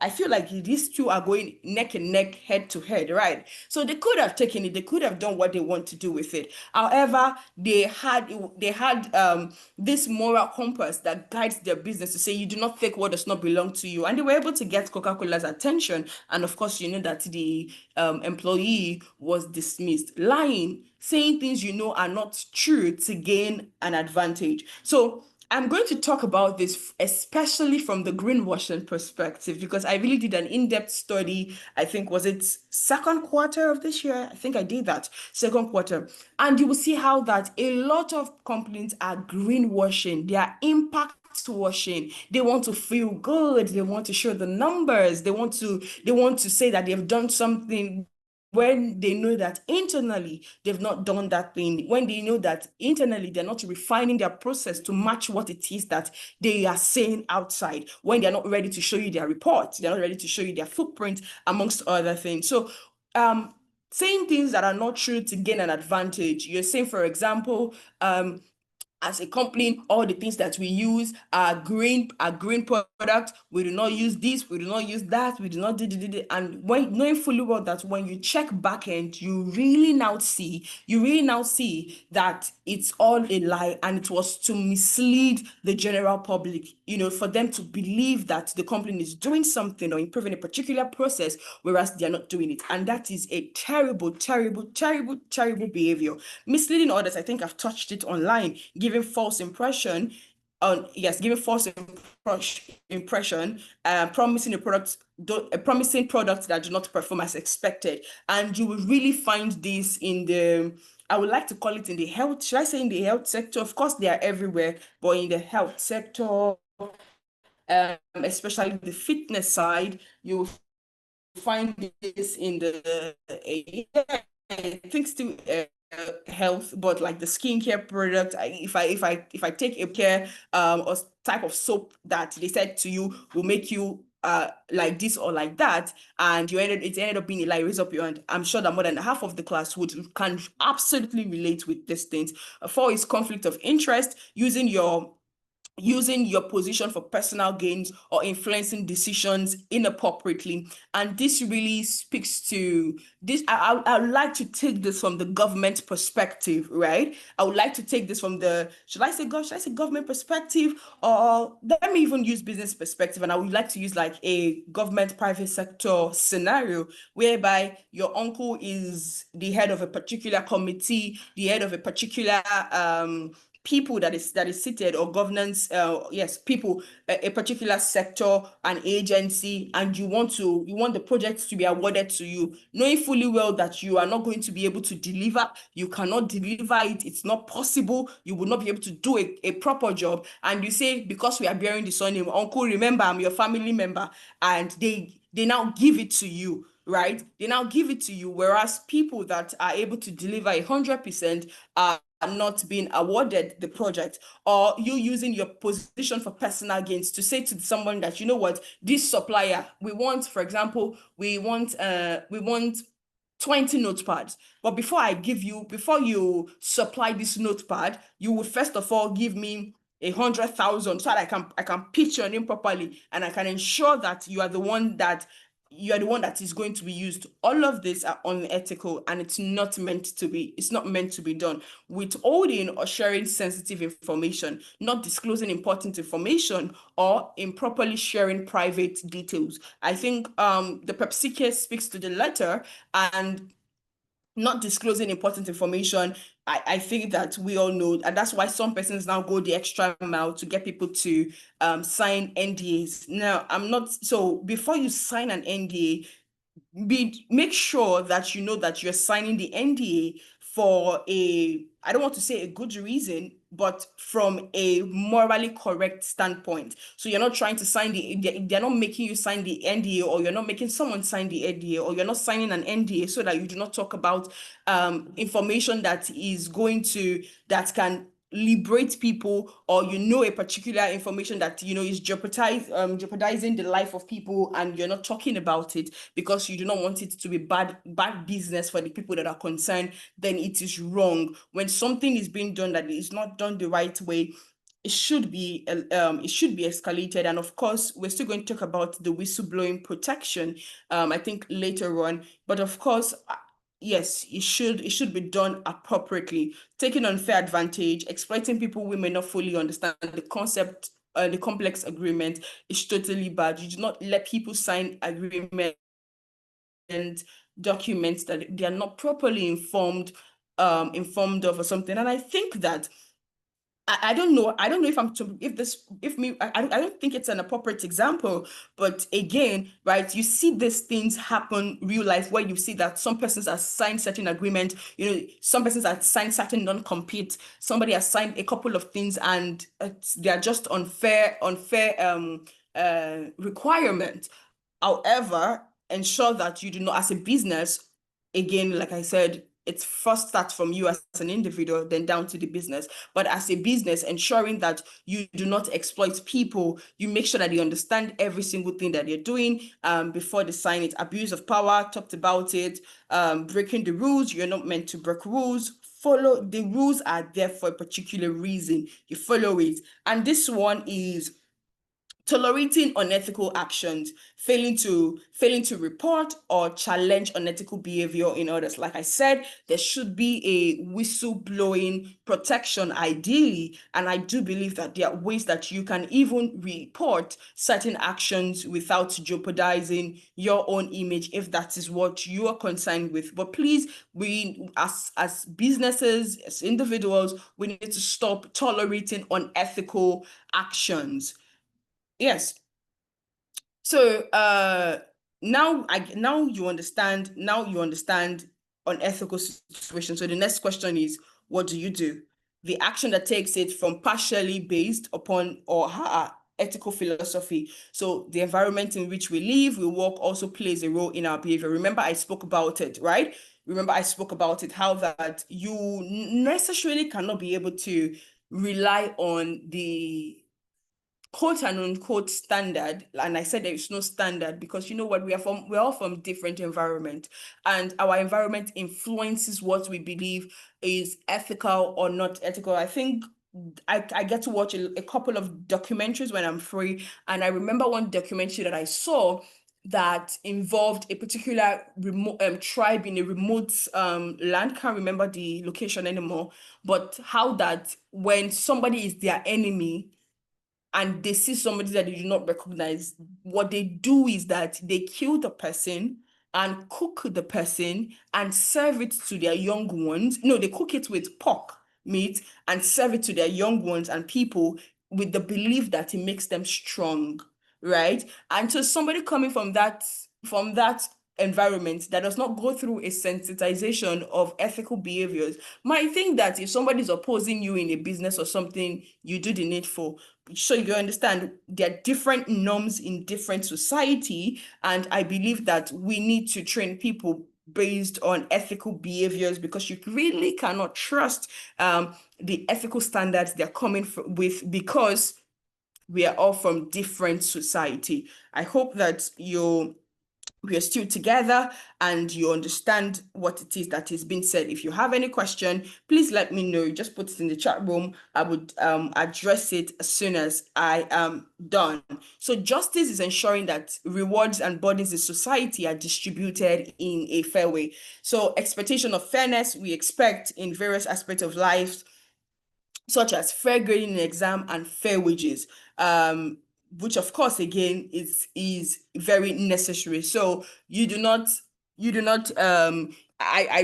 I feel like these two are going neck and neck, head to head, right? So they could have taken it. They could have done what they want to do with it. However, they had this moral compass that guides their business to say, you do not take what does not belong to you. And they were able to get Coca-Cola's attention. And of course, that the employee was dismissed. Lying, saying things are not true to gain an advantage. So I'm going to talk about this, especially from the greenwashing perspective, because I really did an in-depth study. I think, was it second quarter of this year? I think I did that, second quarter. And you will see how that a lot of companies are greenwashing. They are impact washing. They want to feel good. They want to show the numbers. They want to say that they've done something when they know that internally they've not done that thing, when they know that internally they're not refining their process to match what it is that they are saying outside, when they're not ready to show you their report, they're not ready to show you their footprint, amongst other things. So saying things that are not true to gain an advantage. You're saying, for example, as a company, all the things that we use are green products. We do not use this, we do not use that, we do not do. And when knowing fully well that when you check back end, you really now see that it's all a lie, and it was to mislead the general public, for them to believe that the company is doing something or improving a particular process, whereas they're not doing it. And that is a terrible, terrible, terrible, terrible behavior. Misleading others, I think I've touched it online, giving false impression, promising promising products that do not perform as expected. And you will really find this I would like to call it in the health, should I say in the health sector? Of course, they are everywhere, but in the health sector, especially the fitness side, you will find this in the, I think still health, but like the skincare product. If I take a care or type of soap that they said to you will make you like this or like that, and it ended up being a lie, raise up your hand. I'm sure that more than half of the class can absolutely relate with these things. For is conflict of interest, using your position for personal gains or influencing decisions inappropriately. And this really speaks to this. I would like to take this from the government perspective, right? I would like to take this from should I say government perspective, or let me even use business perspective. And I would like to use like a government private sector scenario whereby your uncle is the head of a particular committee, the head of a particular people that is seated, or governance, people, a particular sector, an agency, and you want the project to be awarded to you, knowing fully well that you are not going to be able to deliver, you cannot deliver it, it's not possible, you will not be able to do a proper job, and you say, because we are bearing the surname, uncle, remember, I'm your family member, and they now give it to you. Right? They now give it to you, whereas people that are able to deliver 100% are not being awarded the project, or you using your position for personal gains to say to someone that, this supplier, we want 20 notepads, but before you supply this notepad, you would first of all give me 100,000 so that I can pitch your name properly, and I can ensure that you are the one that you're the one that is going to be used. All of these are unethical, and it's not meant to be done. Withholding or sharing sensitive information, not disclosing important information, or improperly sharing private details. I think the Pepsi case speaks to the letter, and not disclosing important information. I think that we all know, and that's why some persons now go the extra mile to get people to sign NDAs. Now, before you sign an NDA, make sure that you know that you're signing the NDA for I don't want to say a good reason, but from a morally correct standpoint. So you're not trying to sign they're not making you sign the NDA, or you're not making someone sign the NDA, or you're not signing an NDA so that you do not talk about information that can liberate people, or a particular information that is jeopardizing the life of people, and you're not talking about it because you do not want it to be bad business for the people that are concerned. Then it is wrong. When something is being done that is not done the right way, it should be escalated. And of course, we're still going to talk about the whistleblowing protection I think later on. But of course, yes, it should be done appropriately. Taking unfair advantage, exploiting people who may not fully understand the concept, the complex agreement is totally bad. You do not let people sign agreement documents that they are not properly informed of or something. And I think that I don't know. I don't know if I don't think it's an appropriate example, but again, right, you see these things happen real life, where you see that some persons have signed certain agreement, some persons have signed certain non-compete, somebody has signed a couple of things, and they are just unfair requirement. However, ensure that you do not, as a business, again, like I said, it first starts from you as an individual, then down to the business. But as a business, ensuring that you do not exploit people, you make sure that you understand every single thing that you're doing before they sign it. Abuse of power, talked about it. Breaking the rules, you're not meant to break rules. Follow the rules, are there for a particular reason. You follow it. And this one is tolerating unethical actions, failing to report or challenge unethical behavior in others. Like I said, there should be a whistleblowing protection ideally, and I do believe that there are ways that you can even report certain actions without jeopardizing your own image, if that is what you are concerned with. But please, we as businesses, as individuals, we need to stop tolerating unethical actions. Yes. So now you understand unethical situation. So the next question is, what do you do? The action that takes it from partially based upon or her ethical philosophy. So the environment in which we live, we work, also plays a role in our behavior. Remember, I spoke about it, right? How that you necessarily cannot be able to rely on the quote and unquote standard. And I said there is no standard because you know what, we're all from different environment, and our environment influences what we believe is ethical or not ethical. I think I get to watch a couple of documentaries when I'm free, and I remember one documentary that I saw that involved a particular remote tribe in a remote land. Can't remember the location anymore, but how that when somebody is their enemy and they see somebody that they do not recognize, what they do is that they kill the person and cook the person and serve it to their young ones. No, they cook it with pork meat and serve it to their young ones and people, with the belief that it makes them strong, right? And so somebody coming from that environment that does not go through a sensitization of ethical behaviors might think that if somebody is opposing you in a business or something, you do the needful. So you understand there are different norms in different society, and I believe that we need to train people based on ethical behaviors, because you really cannot trust the ethical standards they're coming with, because we are all from different society. I hope that you we are still together and you understand what it is that is being said. If you have any question, please let me know. Just put it in the chat room. I would address it as soon as I am done. So justice is ensuring that rewards and burdens in society are distributed in a fair way. So expectation of fairness, we expect in various aspects of life, such as fair grading in exam and fair wages, which of course again is very necessary. So I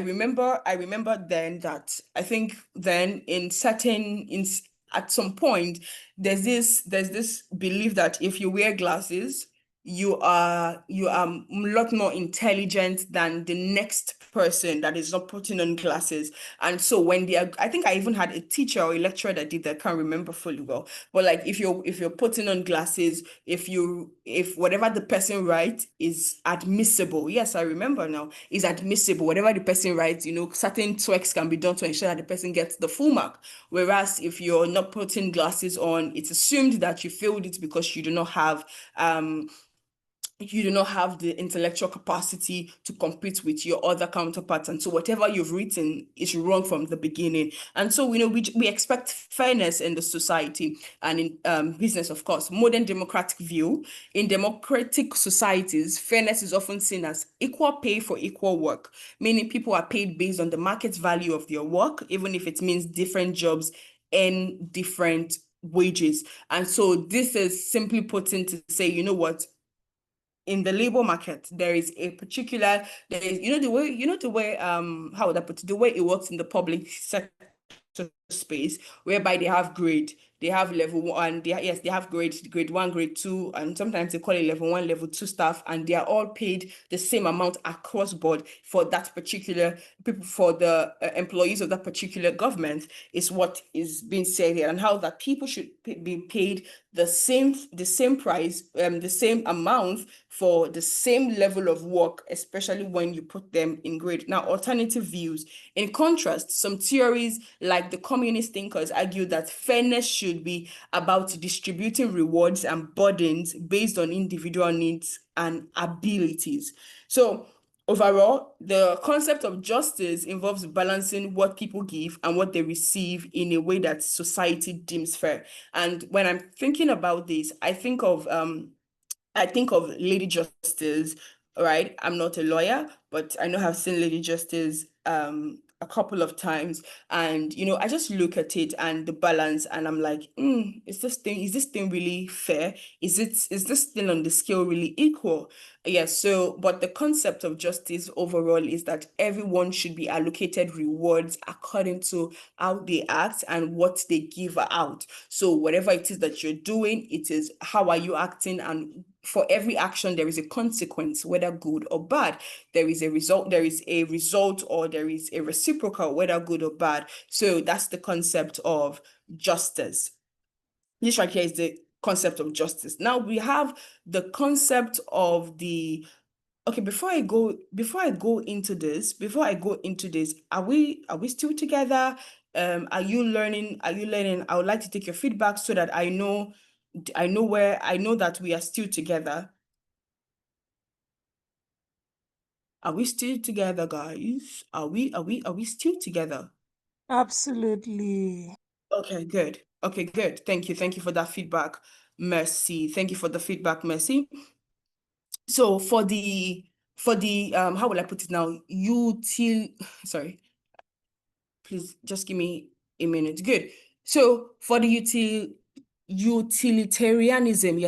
remember then that I think then at some point there's this belief that if you wear glasses, you are a lot more intelligent than the next person that is not putting on glasses. And so when I think I even had a teacher or a lecturer that did that, I can't remember fully well. But like if you're putting on glasses, if whatever the person writes is admissible, yes, I remember now, is admissible. Whatever the person writes, certain tweaks can be done to ensure that the person gets the full mark. Whereas if you're not putting glasses on, it's assumed that you failed it because you do not have the intellectual capacity to compete with your other counterparts. And so whatever you've written is wrong from the beginning. And so, we expect fairness in the society and in business, of course. Modern democratic view, in democratic societies, fairness is often seen as equal pay for equal work, meaning people are paid based on the market value of their work, even if it means different jobs and different wages. And so this is simply put in to say, you know what, in the labor market, there is the way how would I put it, the way it works in the public sector space, whereby they have level one, they have grade one, grade two, and sometimes they call it level one, level two staff, and they are all paid the same amount across board for that particular people, for the employees of that particular government, is what is being said here, and how that people should be paid the same price, the same amount for the same level of work, especially when you put them in grade. Now, alternative views. In contrast, some theories like the communist thinkers argue that fairness should be about distributing rewards and burdens based on individual needs and abilities. So overall, the concept of justice involves balancing what people give and what they receive in a way that society deems fair. And when I'm thinking about this, I think of Lady Justice, right? I'm not a lawyer, but I know I've seen Lady Justice a couple of times. And I just look at it and the balance, and I'm like, is this thing really fair? Is this thing on the scale really equal? Yes, so but the concept of justice overall is that everyone should be allocated rewards according to how they act and what they give out. So whatever it is that you're doing, it is how are you acting, and for every action there is a consequence, whether good or bad. There is a result, or there is a reciprocal, whether good or bad. So that's the concept of justice. This right here is the concept of justice. Now we have the concept of the okay, before I go into this, are we still together? Are you learning? I would like to take your feedback so that I know that we are still together. Are we still together, guys? Are we still together? Absolutely. Okay, good. Okay, good. Thank you. Thank you for that feedback, Mercy. Thank you for the feedback, Mercy. So for the how will I put it now? Sorry, please just give me a minute. Good. So for the utilitarianism,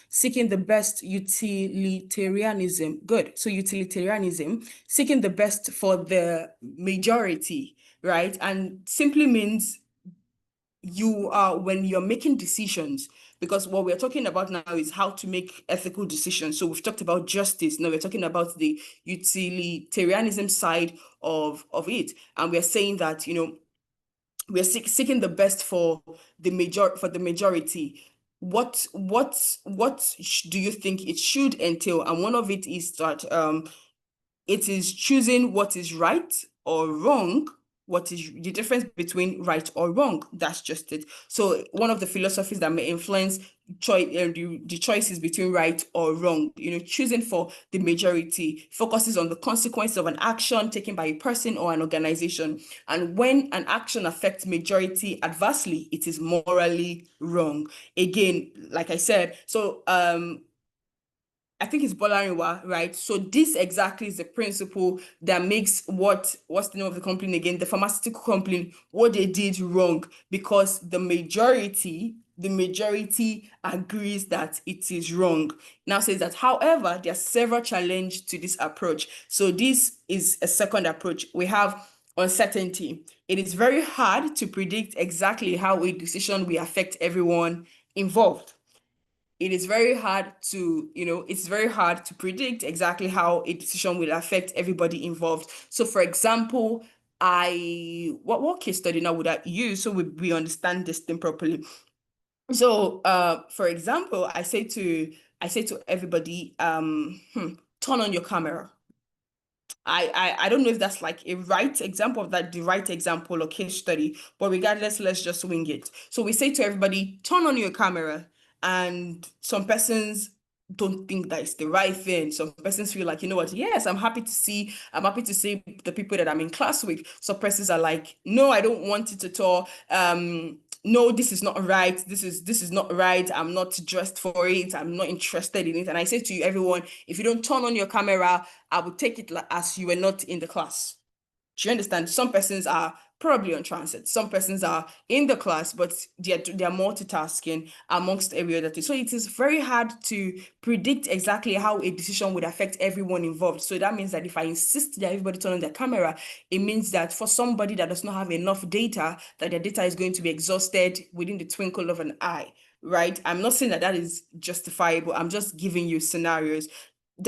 seeking the best utilitarianism. Good. So utilitarianism, seeking the best for the majority, right? And simply means when you're making decisions, because what we're talking about now is how to make ethical decisions. So we've talked about justice. Now we're talking about the utilitarianism side of it. And we're saying that, we're seeking the best for the majority. What do you think it should entail? And one of it is that it is choosing what is right or wrong what is the difference between right or wrong. That's just it. So one of the philosophies that may influence the choices between right or wrong, choosing for the majority focuses on the consequence of an action taken by a person or an organization. And when an action affects majority adversely, it is morally wrong. Again, like I said, so I think it's Bolariwa, right? So this exactly is the principle that makes what's the name of the company again? The pharmaceutical company, what they did wrong, because the majority agrees that it is wrong. Now says that, however, there are several challenges to this approach. So this is a second approach. We have uncertainty. It is very hard to predict exactly how a decision will affect everyone involved. It is very hard to, it's very hard to predict exactly how a decision will affect everybody involved. So for example, what case study now would I use so we understand this thing properly? So for example, I say to everybody, turn on your camera. I don't know if that's like a right example of that, the right example or case study, but regardless, let's just wing it. So we say to everybody, turn on your camera, and some persons don't think that it's the right thing. Some persons feel like, you know what, yes, I'm happy to see the people that I'm in class with. Some persons are like, no, I don't want it at all. No, this is not right. This is not right. I'm not dressed for it. I'm not interested in it. And I say to you, everyone, if you don't turn on your camera, I will take it as you were not in the class. Do you understand? Some persons are probably on transit. Some persons are in the class, but they're multitasking amongst every other thing. So it is very hard to predict exactly how a decision would affect everyone involved. So that means that if I insist that everybody turn on their camera, it means that for somebody that does not have enough data, that their data is going to be exhausted within the twinkle of an eye. Right? I'm not saying that is justifiable. I'm just giving you scenarios.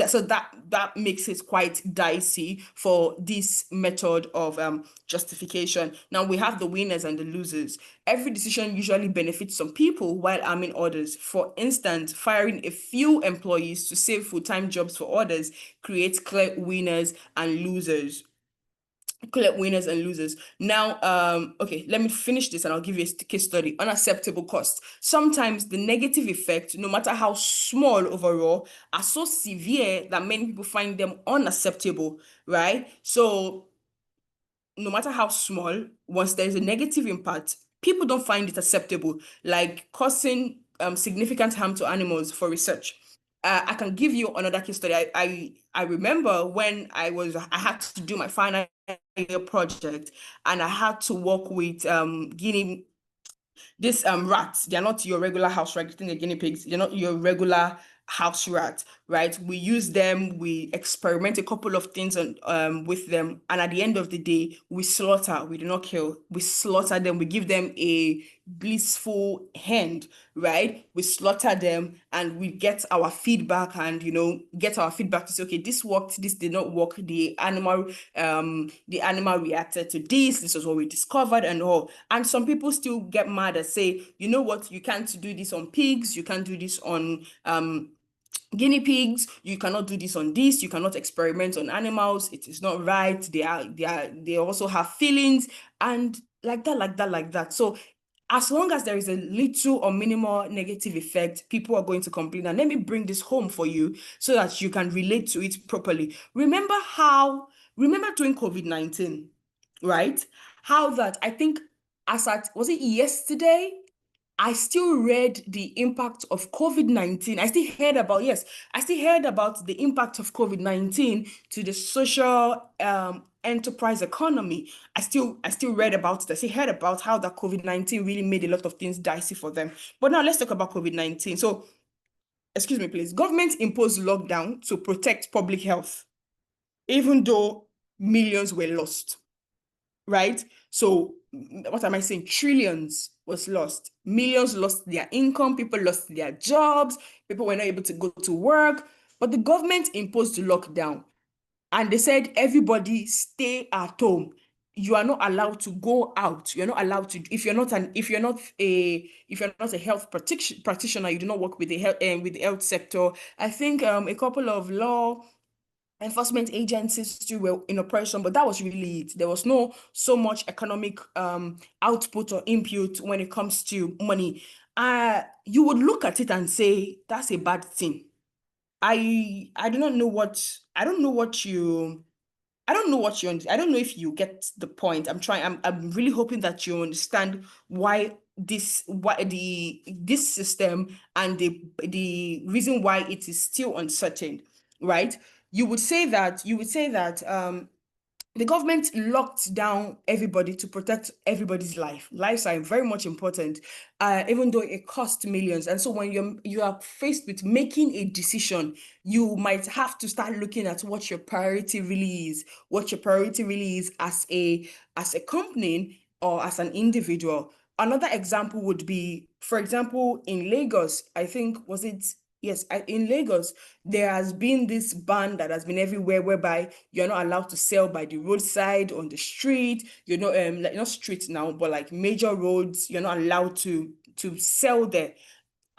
So that makes it quite dicey for this method of justification. Now we have the winners and the losers. Every decision usually benefits some people while harming others. For instance, firing a few employees to save full-time jobs for others creates clear winners and losers. Now, okay, let me finish this and I'll give you a case study. Unacceptable costs. Sometimes the negative effect, no matter how small overall, are so severe that many people find them unacceptable, right? So no matter how small, once there's a negative impact, people don't find it acceptable, like causing significant harm to animals for research. I can give you another case study. I remember when I had to do my final year project, and I had to work with guinea these rats. They're not your regular house rat. The guinea pigs. They're not your regular house rat, right? We use them. We experiment a couple of things on with them, and at the end of the day, we slaughter. We do not kill. We slaughter them. We give them a blissful end, right? We slaughter them, and we get our feedback, and get our feedback to say, okay, this worked. This did not work. The animal reacted to this. This was what we discovered, and all. And some people still get mad and say, you know what, you can't do this on pigs, you can't do this on guinea pigs, you cannot do this on this, you cannot experiment on animals, it is not right, they also have feelings, and like that. So as long as there is a little or minimal negative effect, people are going to complain. And let me bring this home for you so that you can relate to it properly. Remember during COVID-19, right? How that, I think, was it yesterday? I still read the impact of COVID-19. I still heard about the impact of COVID-19 to the social enterprise economy. I still read about it. I still heard about how that COVID-19 really made a lot of things dicey for them. But now let's talk about COVID-19. So, excuse me, please. Government imposed lockdown to protect public health, even though millions were lost. Right? So what am I saying? Trillions was lost. Millions lost their income. People lost their jobs. People were not able to go to work. But the government imposed lockdown, and they said, everybody stay at home. You are not allowed to go out. You're not allowed to, if you're not a health practitioner, you do not work with the health sector. I think a couple of law enforcement agencies still were in operation, but that was really it. There was no so much economic output or input when it comes to money. You would look at it and say that's a bad thing. I don't know what you I don't know if you get the point. I'm really hoping that you understand why this system and the reason why it is still uncertain, right? You would say that the government locked down everybody to protect everybody's life. Lives are very much important, even though it costs millions. And so when you are faced with making a decision, you might have to start looking at what your priority really is. What your priority really is as a company or as an individual. Another example would be, for example, in Lagos, I think, was it? Yes, in Lagos, there has been this ban that has been everywhere, whereby you're not allowed to sell by the roadside, on the street. Like not street now, but like major roads. You're not allowed to sell there.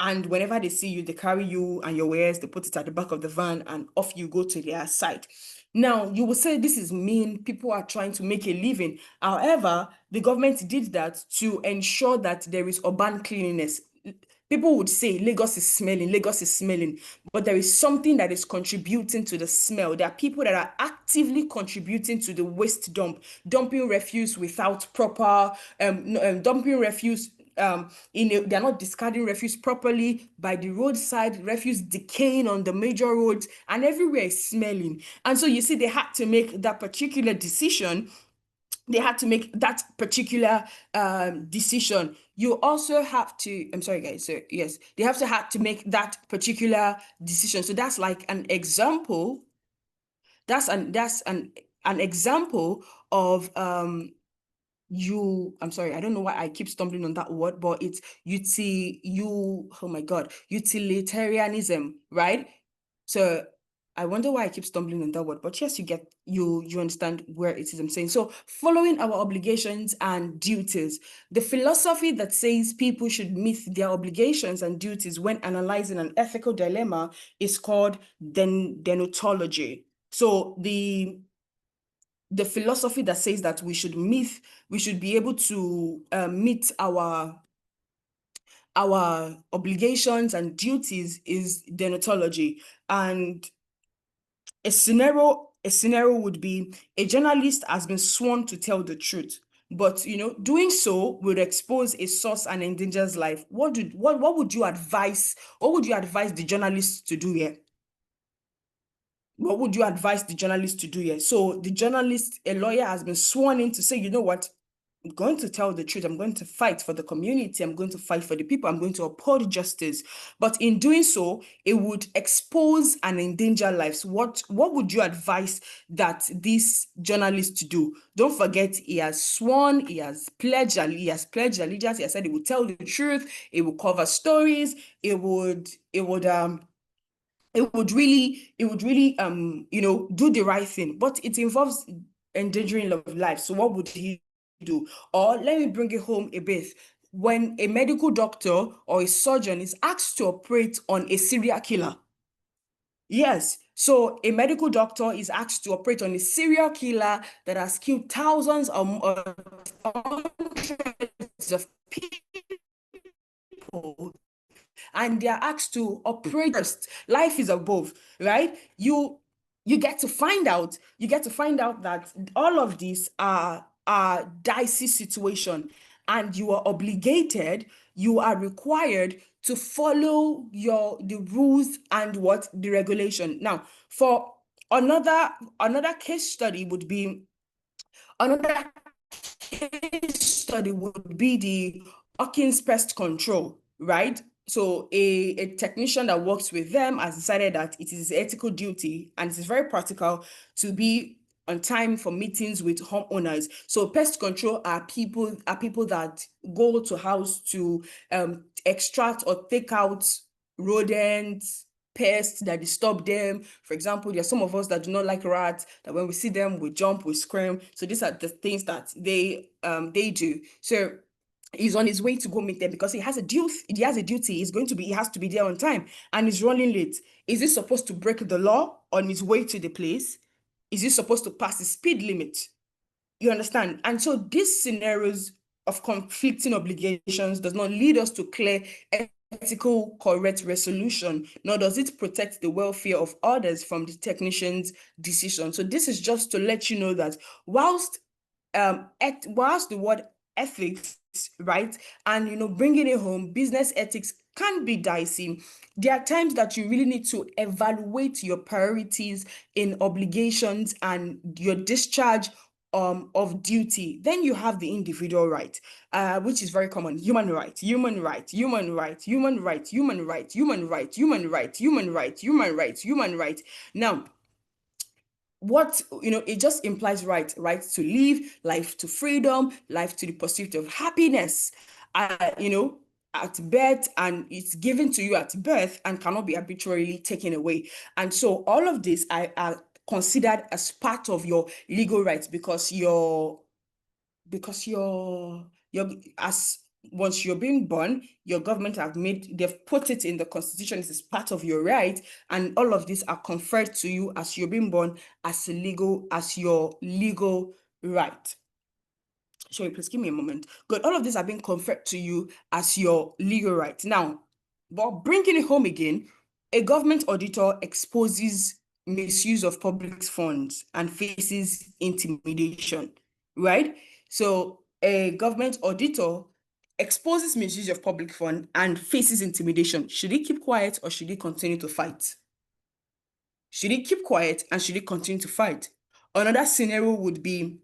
And whenever they see you, they carry you and your wares, they put it at the back of the van, and off you go to their site. Now, you will say this is mean, people are trying to make a living. However, the government did that to ensure that there is urban cleanliness. People would say Lagos is smelling, but there is something that is contributing to the smell. There are people that are actively contributing to the waste dumping refuse without proper, dumping refuse. They're not discarding refuse properly by the roadside, refuse decaying on the major roads, and everywhere is smelling. And so you see, they had to make that particular decision. You also have to, I'm sorry guys, so yes, they had to make that particular decision. So that's like an example. That's an example of I'm sorry, I don't know why I keep stumbling on that word, but it's utilitarianism, right? So I wonder why I keep stumbling on that word, but yes, you understand where it is I'm saying. So following our obligations and duties, the philosophy that says people should meet their obligations and duties when analyzing an ethical dilemma is called deontology. So the philosophy that says that we should be able to meet our obligations and duties is deontology. And a scenario would be, a journalist has been sworn to tell the truth, but doing so would expose a source and endangers life. What would you advise the journalist to do here? What would you advise the journalist to do here? So the journalist, a lawyer, has been sworn in to say, you know what, I'm going to tell the truth. I'm going to fight for the community. I'm going to fight for the people. I'm going to uphold justice. But in doing so, it would expose and endanger lives. What would you advise that this journalist to do? Don't forget, he has sworn, he has pledged allegiance. He has said he would tell the truth. It will cover stories. It would really do the right thing, but it involves endangering of life. So what would he do? Or let me bring it home a bit. When a medical doctor or a surgeon is asked to operate on a serial killer, yes, so a medical doctor is asked to operate on a serial killer that has killed thousands or hundreds of people, and they are asked to operate first. Life is above, right? You get to find out that all of these are dicey situation, and you are obligated, you are required to follow the rules and the regulation. Now, for another case study would be the Hawkins pest control, right? So a technician that works with them has decided that it is ethical duty, and it is very practical to be on time for meetings with homeowners. So pest control are people that go to house to extract or take out rodents, pests that disturb them. For example, there are some of us that do not like rats, that when we see them, we jump, we scream. So these are the things that they do. So He's on his way to go meet them because he has a duty. He has a duty. He has to be there on time, and he's running late. Is he supposed to break the law on his way to the place? Is he supposed to pass the speed limit? You understand? And so these scenarios of conflicting obligations does not lead us to clear ethical, correct resolution, nor does it protect the welfare of others from the technician's decision. So this is just to let you know that whilst the word ethics, right, and bringing it home, business ethics can be dicey. There are times that you really need to evaluate your priorities in obligations and your discharge of duty. Then you have the individual right, which is very common. Human right, human right, human right, human right, human right, human right, human right, human right, human right, human right. Now, what it just implies right to live, life to freedom, life to the pursuit of happiness, at birth, and it's given to you at birth and cannot be arbitrarily taken away. And so all of this are considered as part of your legal rights because you're as once you're being born, your government they've put it in the constitution as part of your right, and all of these are conferred to you as you're being born as your legal right. Sorry, please give me a moment. Good. All of these are being conferred to you as your legal right. Now, but bringing it home again, a government auditor exposes misuse of public funds and faces intimidation, right? So a government auditor exposes misuse of public fund and faces intimidation. Should he keep quiet or should he continue to fight? Should he keep quiet and should he continue to fight? Another scenario would be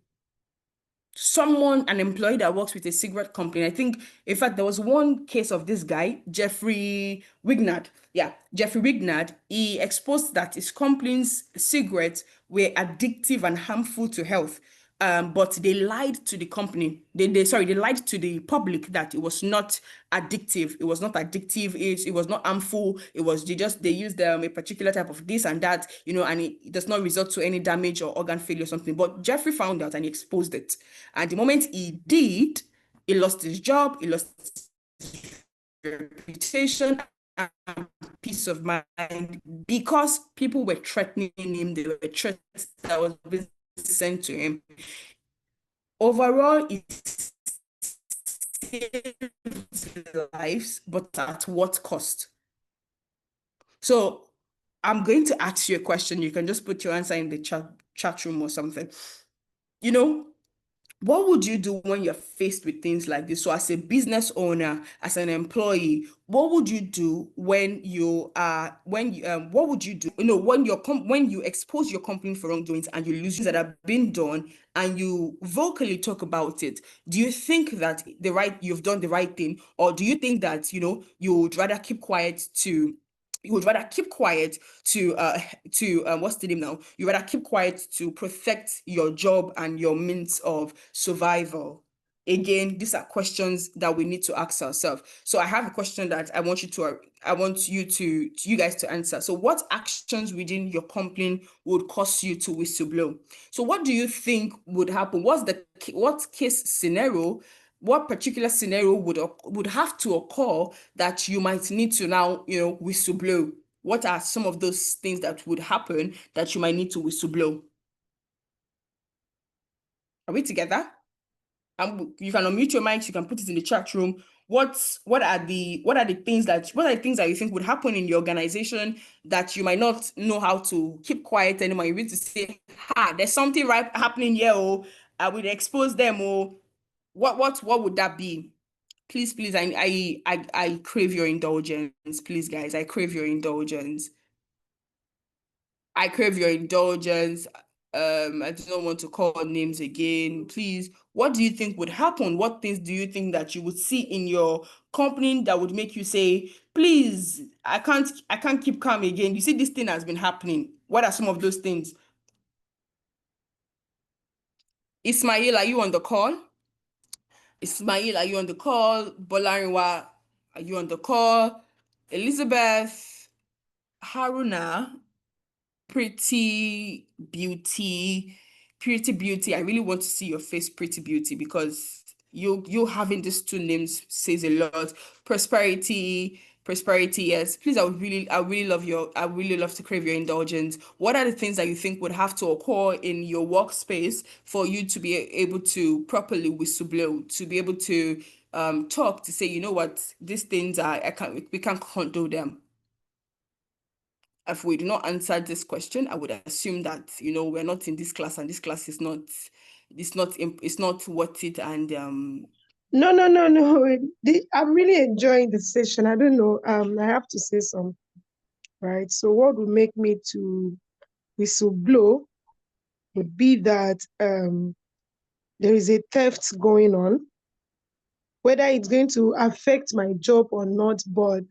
an employee that works with a cigarette company. I think, in fact, there was one case of this guy, Jeffrey Wignard. Yeah, Jeffrey Wignard. He exposed that his company's cigarettes were addictive and harmful to health. But they lied to the company. They lied to the public that it was not addictive. It was not addictive. It was not harmful. It was they used a particular type of this and that, and it does not result to any damage or organ failure or something. But Jeffrey found out and he exposed it. And the moment he did, he lost his job. He lost his reputation and peace of mind because people were threatening him. They were threats that was being sent to him. Overall, it saved lives, but at what cost? So I'm going to ask you a question. You can just put your answer in the chat room or something. What would you do when you're faced with things like this? So as a business owner, as an employee, what would you do when what would you do, when you expose your company for wrongdoings and you lose things that have been done and you vocally talk about it? Do you think that you've done the right thing, or do you think that, you would rather keep quiet to what's the name now? You rather keep quiet to protect your job and your means of survival? Again, these are questions that we need to ask ourselves. So I have a question that I want you guys to answer. So what actions within your company would cause you to whistleblow? So what do you think would happen? What particular scenario would have to occur that you might need to now, whistleblow? What are some of those things that would happen that you might need to whistleblow? Are we together? You can unmute your mics. You can put it in the chat room. What are the things that you think would happen in your organization that you might not know how to keep quiet anymore? You need to say, there's something right happening here, or I would expose them, or what would that be? Please, I crave your indulgence. Please, guys, I crave your indulgence. I crave your indulgence. I don't want to call names again. Please, what do you think would happen? What things do you think that you would see in your company that would make you say, please, I can't keep calm again. You see, this thing has been happening. What are some of those things? Ismail, are you on the call? Ismail, are you on the call? Bolariwa, are you on the call? Elizabeth, Haruna, Pretty Beauty. I really want to see your face, Pretty Beauty, because you having these two names says a lot. Prosperity, yes. Please, I really love to crave your indulgence. What are the things that you think would have to occur in your workspace for you to be able to properly whistleblow, to be able to talk, to say, you know what, these things are, we can't handle them? If we do not answer this question, I would assume that, we're not in this class, and this class is not, it's not worth it. And No. I'm really enjoying the session. I don't know. I have to say something, right? So what would make me to whistleblow would be that there is a theft going on, whether it's going to affect my job or not. But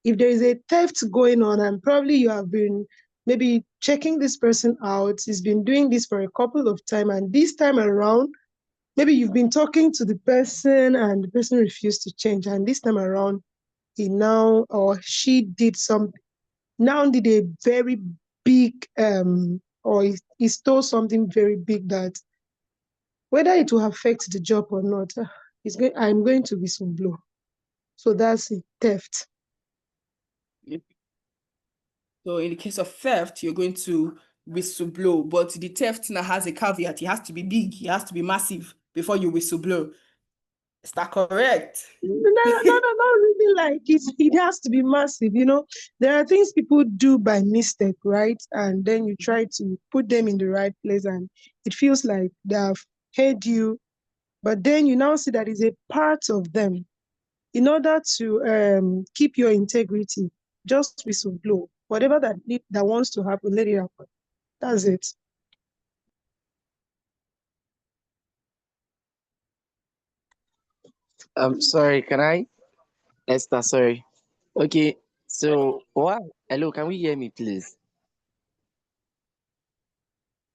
if there is a theft going on, and probably you have been maybe checking this person out, he's been doing this for a couple of times, and this time around, maybe you've been talking to the person and the person refused to change, and this time around, he now or she did a very big or he stole something very big that whether it will affect the job or not, I'm going to whistleblow. So that's it, theft. so in the case of theft, you're going to whistleblow, but the theft now has a caveat. It has to be big, it has to be massive before you whistleblow. Is that correct? No, not really like it has to be massive. There are things people do by mistake, right? And then you try to put them in the right place, and it feels like they have heard you, but then you now see that is a part of them. In order to keep your integrity, just whistleblow. Whatever that wants to happen, let it happen. That's it. Sorry, can I? Esther, sorry. Okay, so what? Hello, can we hear me, please?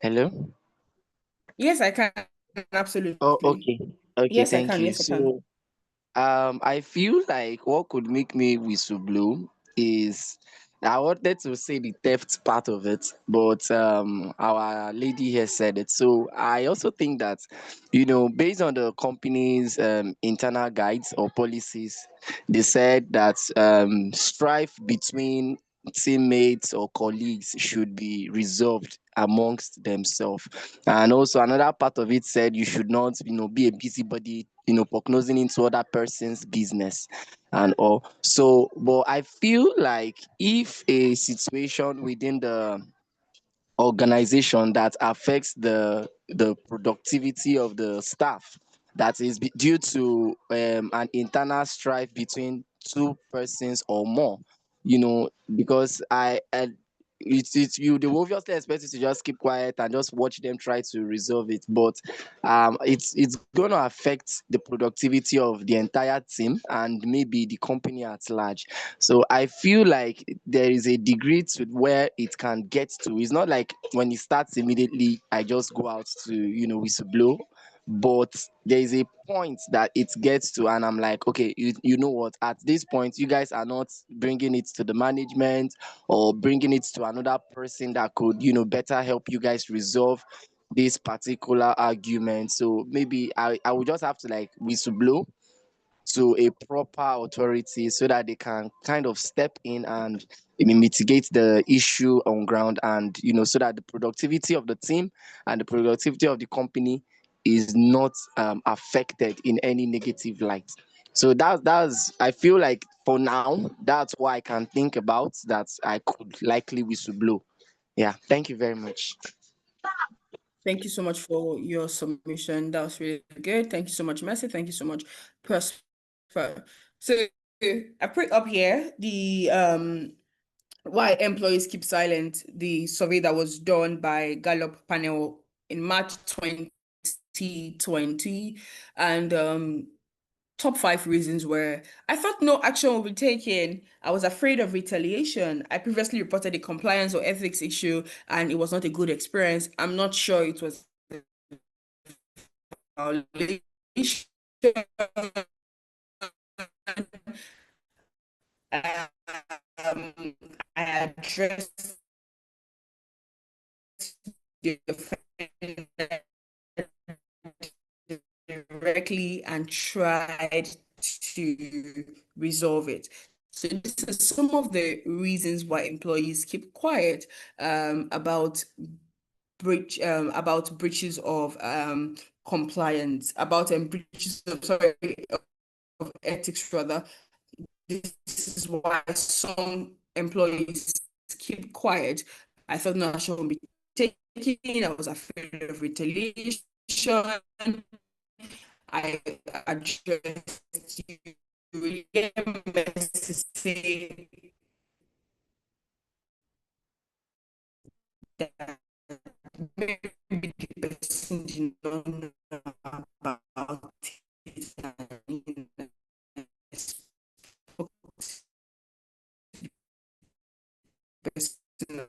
Hello? Yes, I can. Oh, Absolutely. okay. Okay, Yes, I thank can. you. Yes, I can. So, I feel like what could make me whistleblow is I wanted to say the theft part of it, but our lady here said it. So I also think that, based on the company's internal guides or policies, they said that strife between teammates or colleagues should be resolved amongst themselves. And also another part of it said you should not, be a busybody, prognosing into other person's business and all. So, but I feel like if a situation within the organization that affects the productivity of the staff, that is due to an internal strife between two persons or more, because it's you they will obviously expect you to just keep quiet and just watch them try to resolve it, but it's going to affect the productivity of the entire team and maybe the company at large. So I feel like there is a degree to where it can get to. It's not like when it starts immediately, I just go out to, whistleblow. But there is a point that it gets to, and I'm like, okay, you know what? At this point, you guys are not bringing it to the management or bringing it to another person that could, better help you guys resolve this particular argument. So maybe I would just have to like whistleblow to a proper authority so that they can kind of step in and mitigate the issue on ground, and so that the productivity of the team and the productivity of the company is not affected in any negative light. So that's I feel like for now that's what I can think about that I could likely whistleblow. Yeah, thank you very much. Thank you so much for your submission. That was really good. Thank you so much, Mercy. Thank you so much, Prosper. So I put up here the why employees keep silent, the survey that was done by Gallup panel in March 2020. And top 5 reasons were: I thought no action would be taken. I was afraid of retaliation. I previously reported a compliance or ethics issue and it was not a good experience. I'm not sure it was a violation. Um, I addressed the offender directly quickly and tried to resolve it. So this is some of the reasons why employees keep quiet about breaches of compliance, about breaches of of ethics rather. This is why some employees keep quiet. I felt no action would be taken. I was afraid of retaliation. I addressed you really say that maybe the person did not know about it and spoke to the person.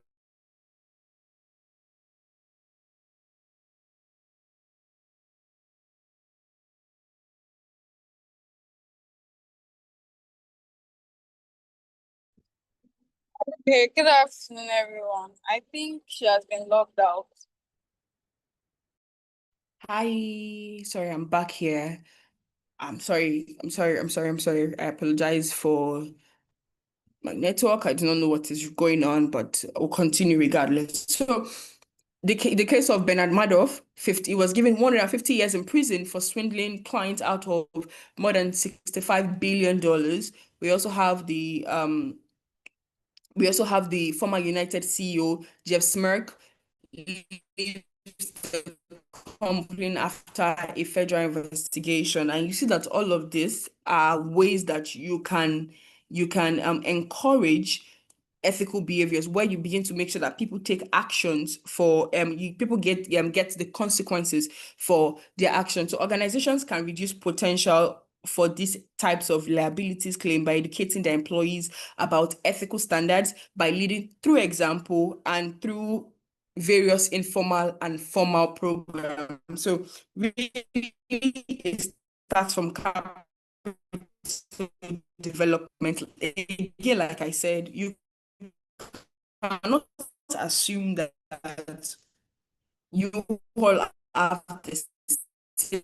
Okay, good afternoon, everyone. I think she has been logged out. Hi, sorry, I'm back here. I'm sorry. I apologize for my network. I do not know what is going on, but I'll continue regardless. So the case of Bernard Madoff, he was given 150 years in prison for swindling clients out of more than $65 billion. We also have the former United CEO, Jeff Smirk, company after a federal investigation. And you see that all of this are ways that you can encourage ethical behaviors, where you begin to make sure that people take actions for people get the consequences for their actions. So organizations can reduce potential for these types of liabilities claim by educating their employees about ethical standards, by leading through example and through various informal and formal programs. So really it starts from capital development. Again, like I said, you cannot assume that you all have the same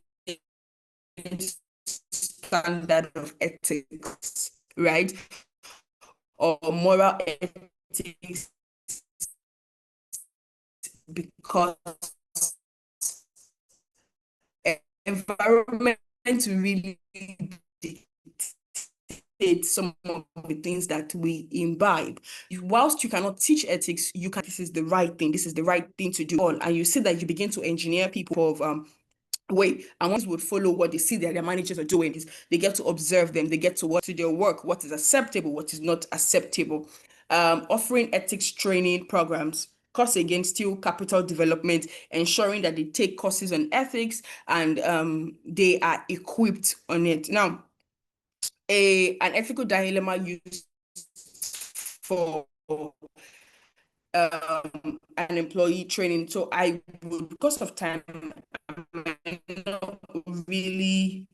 standard of ethics, right? Or moral ethics, because environment really dictate some of the things that we imbibe. Whilst you cannot teach ethics, you can. This is the right thing. This is the right thing to do. And you see that you begin to engineer people of way, and ones would follow what they see that their managers are doing. Is they get to observe them, they get to watch their work, what is acceptable, what is not acceptable. Offering ethics training programs, course again, still capital development, ensuring that they take courses on ethics and they are equipped on it. Now, an ethical dilemma used for an employee training. So I would, because of time, I might not really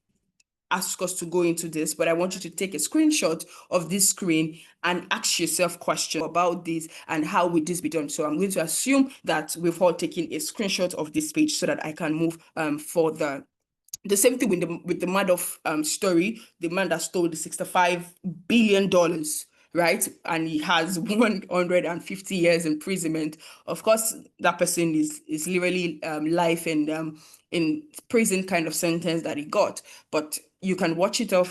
ask us to go into this, but I want you to take a screenshot of this screen and ask yourself questions about this and how would this be done. So I'm going to assume that we've all taken a screenshot of this page so that I can move further. The same thing with the Madoff story, the man that stole the $65 billion, right? And he has 150 years imprisonment. Of course, that person is literally life and in prison kind of sentence that he got. But you can watch it on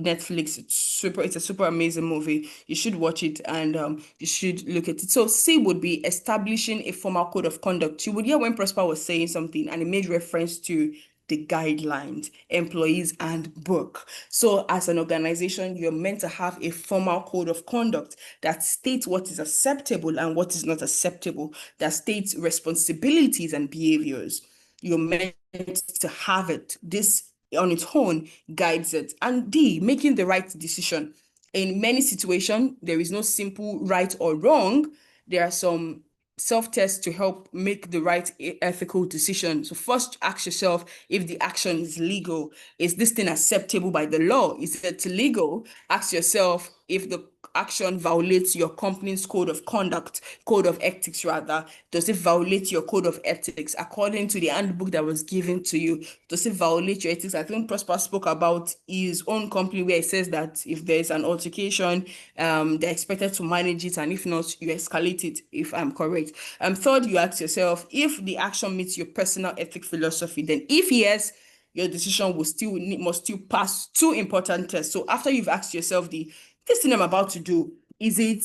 Netflix. It's a super amazing movie. You should watch it and you should look at it. So C would be establishing a formal code of conduct. You would hear when Prosper was saying something and he made reference to the guidelines, employees and book. So as an organization, you're meant to have a formal code of conduct that states what is acceptable and what is not acceptable, that states responsibilities and behaviors. You're meant to have it. This on its own guides it. And D, making the right decision. In many situations, there is no simple right or wrong. There are some self-tests to help make the right ethical decision. So first ask yourself if the action is legal. Is this thing acceptable by the law? Is it legal? Ask yourself if the action violate your company's code of conduct, code of ethics rather? Does it violate your code of ethics according to the handbook that was given to you? Does it violate your ethics? I think Prosper spoke about his own company where it says that if there's an altercation, they're expected to manage it, and if not, you escalate it, if I'm correct. Third, you ask yourself, if the action meets your personal ethic philosophy, then if yes, your decision must still pass two important tests. So after you've asked yourself this thing I'm about to do, is it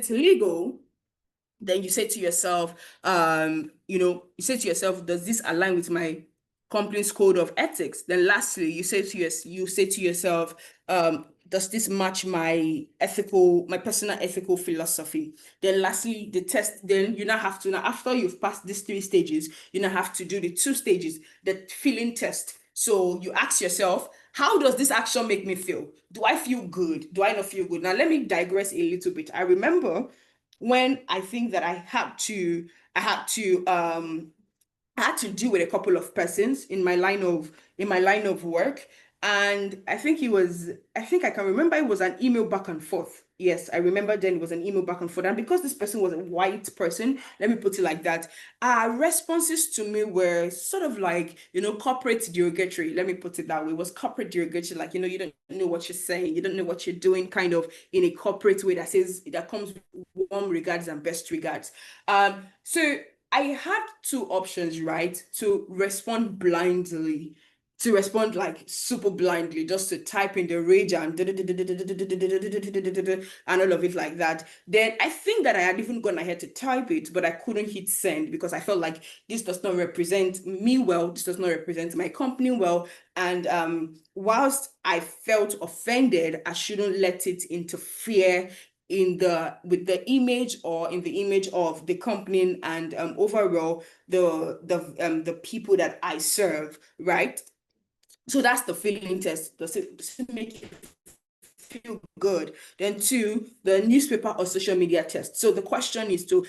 legal? Then you say to yourself, you say to yourself, does this align with my company's code of ethics? Then lastly, you say to yourself, does this match my personal ethical philosophy? Then lastly, the test, then you now have to, now after you've passed these 3 stages, you now have to do the 2 stages, the feeling test. So you ask yourself, how does this action make me feel? Do I feel good? Do I not feel good? Now, let me digress a little bit. I remember when I think that I had to deal with a couple of persons in my line of work. And I think I can remember it was an email back and forth. Yes, I remember then it was an email back and forth. And because this person was a white person, let me put it like that, responses to me were sort of like, corporate derogatory. Let me put it that way. It was corporate derogatory, like, you don't know what you're saying, you don't know what you're doing, kind of in a corporate way that comes with warm regards and best regards. So I had 2 options, right? To respond blindly, to respond like super blindly, just to type in the rage and all of it like that. Then I think that I had even gone ahead to type it, but I couldn't hit send because I felt like this does not represent me well. This does not represent my company well. And whilst I felt offended, I shouldn't let it interfere with the image or in the image of the company and overall the people that I serve, right? So that's the feeling test. Does it make you feel good? Then 2, the newspaper or social media test. So the question is to,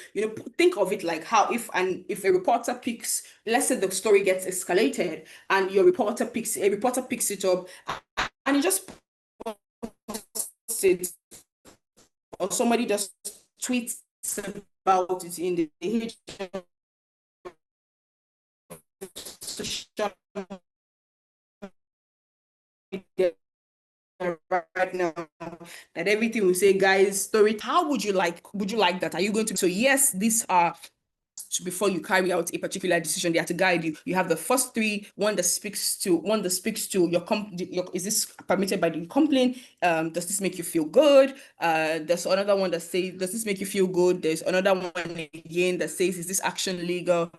think of it like how if a reporter picks, let's say the story gets escalated and a reporter picks it up and he just posts it, or somebody just tweets about it in the social media right now, that everything we say, guys, story. How would you like that? Are you going to? So yes, these are, before you carry out a particular decision, they are to guide you. You have the first 3, one that speaks to your company. Is this permitted by the complaint? Does this make you feel good? There's another one that says, does this make you feel good? There's another one again that says, is this action legal?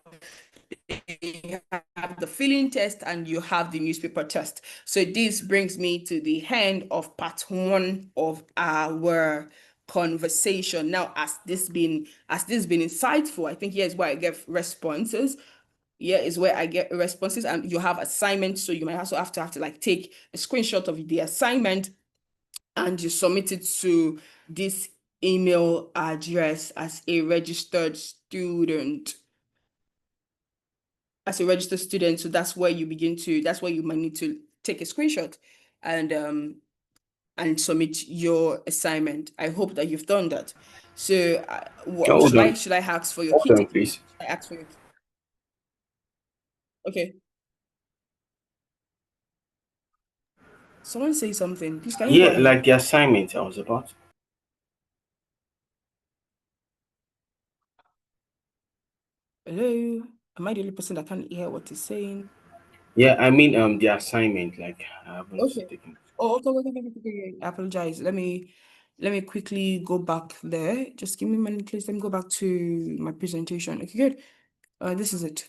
You have the feeling test and you have the newspaper test. So this brings me to the end of part 1 of our conversation. Now, has this been insightful? I think here's where I get responses. Here is where I get responses, and you have assignments. So you might also have to like take a screenshot of the assignment and you submit it to this email address as a registered student. So that's where you might need to take a screenshot and submit your assignment. I hope that you've done that. So should I ask for your key takeaways? Please. I ask for your Okay. Someone say something. Please, can you go Yeah, ahead? like the assignment I was about. Hello? Am I the only person that can't hear what he's saying? Yeah, I mean the assignment, like I haven't Okay. taken. Oh, okay. I apologize. Let me quickly go back there. Just give me a minute, please. Let me go back to my presentation. Okay, good. This is it.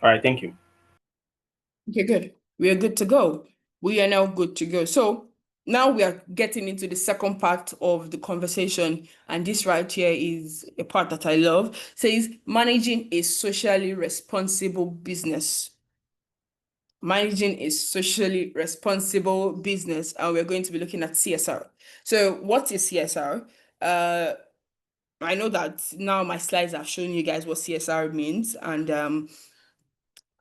All right, thank you. Okay, good. We are good to go. We are now good to go. So now we are getting into the second part of the conversation. And this right here is a part that I love. Says managing a socially responsible business. Managing a socially responsible business. And we're going to be looking at CSR. So what is CSR? I know that now my slides have shown you guys what CSR means, and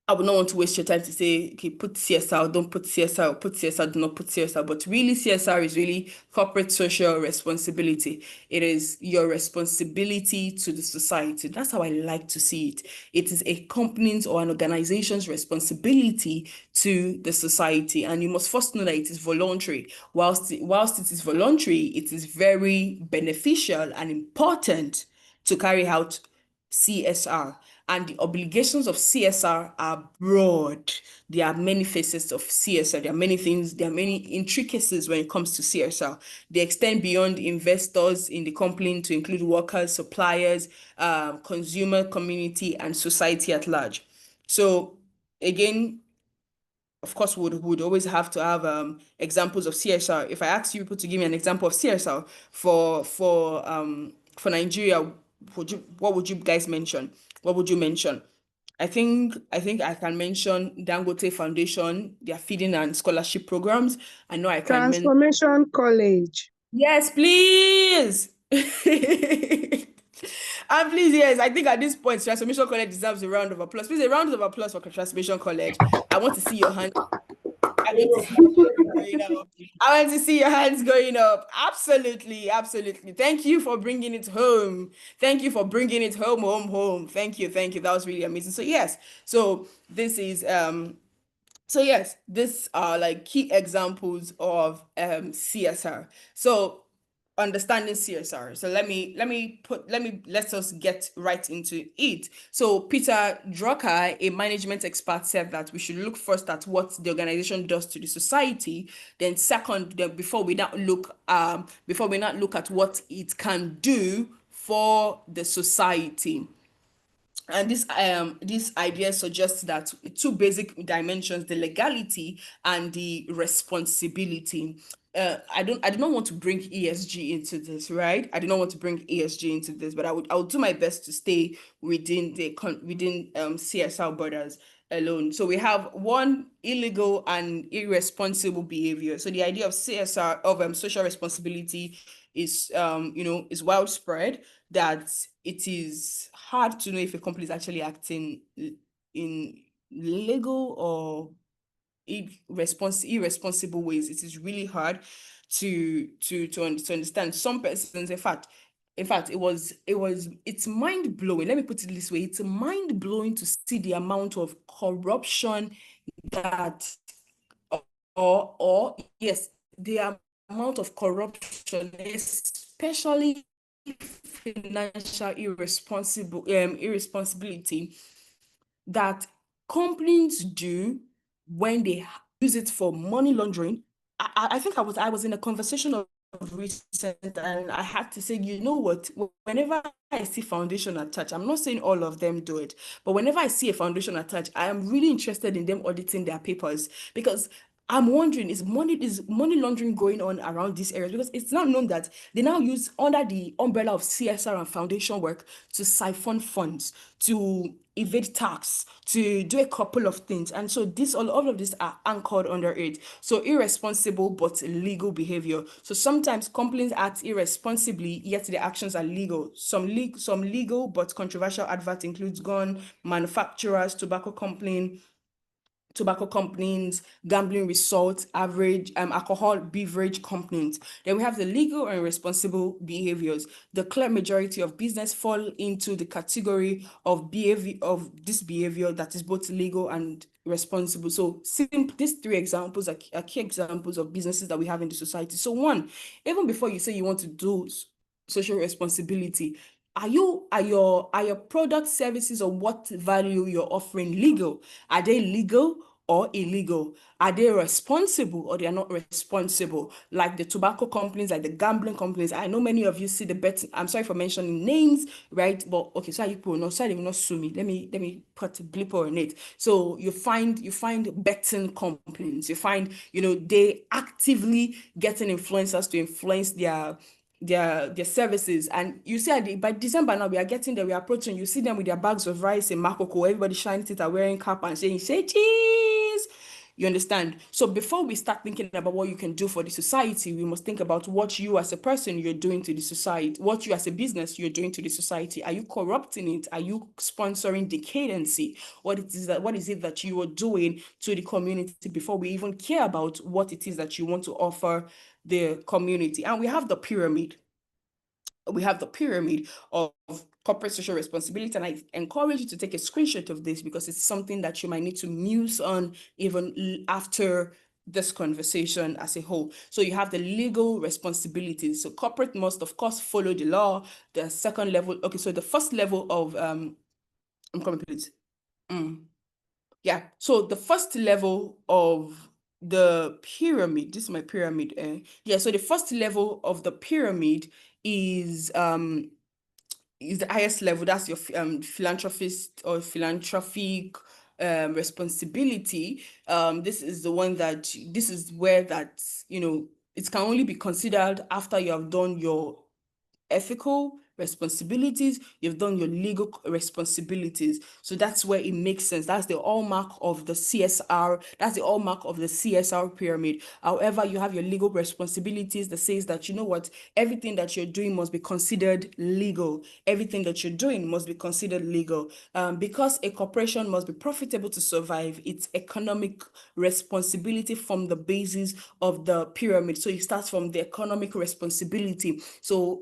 I would not want to waste your time to say, okay, put CSR, don't put CSR, or put CSR, do not put CSR. But really, CSR is really corporate social responsibility. It is your responsibility to the society. That's how I like to see it. It is a company's or an organization's responsibility to the society. And you must first know that it is voluntary. Whilst it is voluntary, it is very beneficial and important to carry out CSR. And the obligations of CSR are broad. There are many faces of CSR. There are many things, there are many intricacies when it comes to CSR. They extend beyond investors in the company to include workers, suppliers, consumer community, and society at large. So again, of course, would always have to have examples of CSR. If I ask you people to give me an example of CSR for Nigeria, what would you guys mention? What would you mention? I think I can mention Dangote Foundation, their feeding and scholarship programs. I know I can mention. Transformation College. Yes, please. And please, yes, I think at this point, Transformation College deserves a round of applause. Please, a round of applause for Transformation College. I want to see your hand. I want to see your hands going up. I want to see your hands going up. Absolutely, absolutely. Thank you for bringing it home. Thank you for bringing it home, home, home. Thank you, thank you. That was really amazing. So yes, so this is so yes, these are like key examples of CSR. So understanding CSR. So let us get right into it. So Peter Drucker, a management expert, said that we should look first at what the organization does to the society. Then second, before we not look at what it can do for the society. And this idea suggests that two basic dimensions: the legality and the responsibility. I do not want to bring ESG into this, right? I do not want to bring ESG into this, but I would do my best to stay within CSR borders alone. So we have one: illegal and irresponsible behavior. So the idea of CSR, of social responsibility, is is widespread, that it is hard to know if a company is actually acting in legal or irresponsible ways. It is really hard to understand. Some persons, in fact, it's mind blowing. Let me put it this way: it's mind blowing to see the amount of corruption that, or yes, the amount of corruption, especially financial irresponsibility, that companies do when they use it for money laundering. I think I was in a conversation of recent, and I had to say, you know what, whenever I see foundation attached, I'm not saying all of them do it, but whenever I see a foundation attached, I am really interested in them auditing their papers, because I'm wondering, is money laundering going on around these areas? Because it's not known that they now use, under the umbrella of CSR and foundation work, to siphon funds, to evade tax, to do a couple of things. And so all of these are anchored under it. So irresponsible but legal behavior. So sometimes companies act irresponsibly, yet their actions are legal. Some legal but controversial adverts includes gun manufacturers, tobacco companies, gambling resort, average alcohol beverage companies. Then we have the legal and responsible behaviors. The clear majority of business fall into the category of this behavior that is both legal and responsible. So these three examples are key examples of businesses that we have in the society. So one, even before you say you want to do social responsibility, are your product, services, or what value you're offering legal? Are they legal or illegal? Are they responsible or they are not responsible? Like the tobacco companies, like the gambling companies. I know many of you see the betting. I'm sorry for mentioning names, right? But okay, so you people know, so they will not sue me. Let me put a blip on it. So you find betting companies. You find, they actively getting influencers to influence their services. And you see, by December now, we are getting there, we are approaching, you see them with their bags of rice in Makoko, everybody shining it, are wearing cap and saying, say cheese. You understand? So before we start thinking about what you can do for the society, we must think about what you as a person you're doing to the society, what you as a business you're doing to the society. Are you corrupting it? Are you sponsoring decadency? What is it that you are doing to the community before we even care about what it is that you want to offer the community? And we have the pyramid. Of corporate social responsibility, and I encourage you to take a screenshot of this because it's something that you might need to muse on even after this conversation as a whole. So you have the legal responsibilities. So corporate must, of course, follow the law. The second level, okay, so the first level of I'm coming, please. Yeah, so the first level of the pyramid, this is my pyramid. Yeah, so the first level of the pyramid is the highest level. That's your philanthropist or philanthropic responsibility. This is the one that this is where that it can only be considered after you have done your ethical responsibilities, you've done your legal responsibilities. So that's where it makes sense. That's the hallmark of the CSR. That's the hallmark of the CSR pyramid. However, you have your legal responsibilities that says that, you know what, everything that you're doing must be considered legal. Everything that you're doing must be considered legal. Because a corporation must be profitable to survive, its economic responsibility from the basis of the pyramid. So it starts from the economic responsibility. So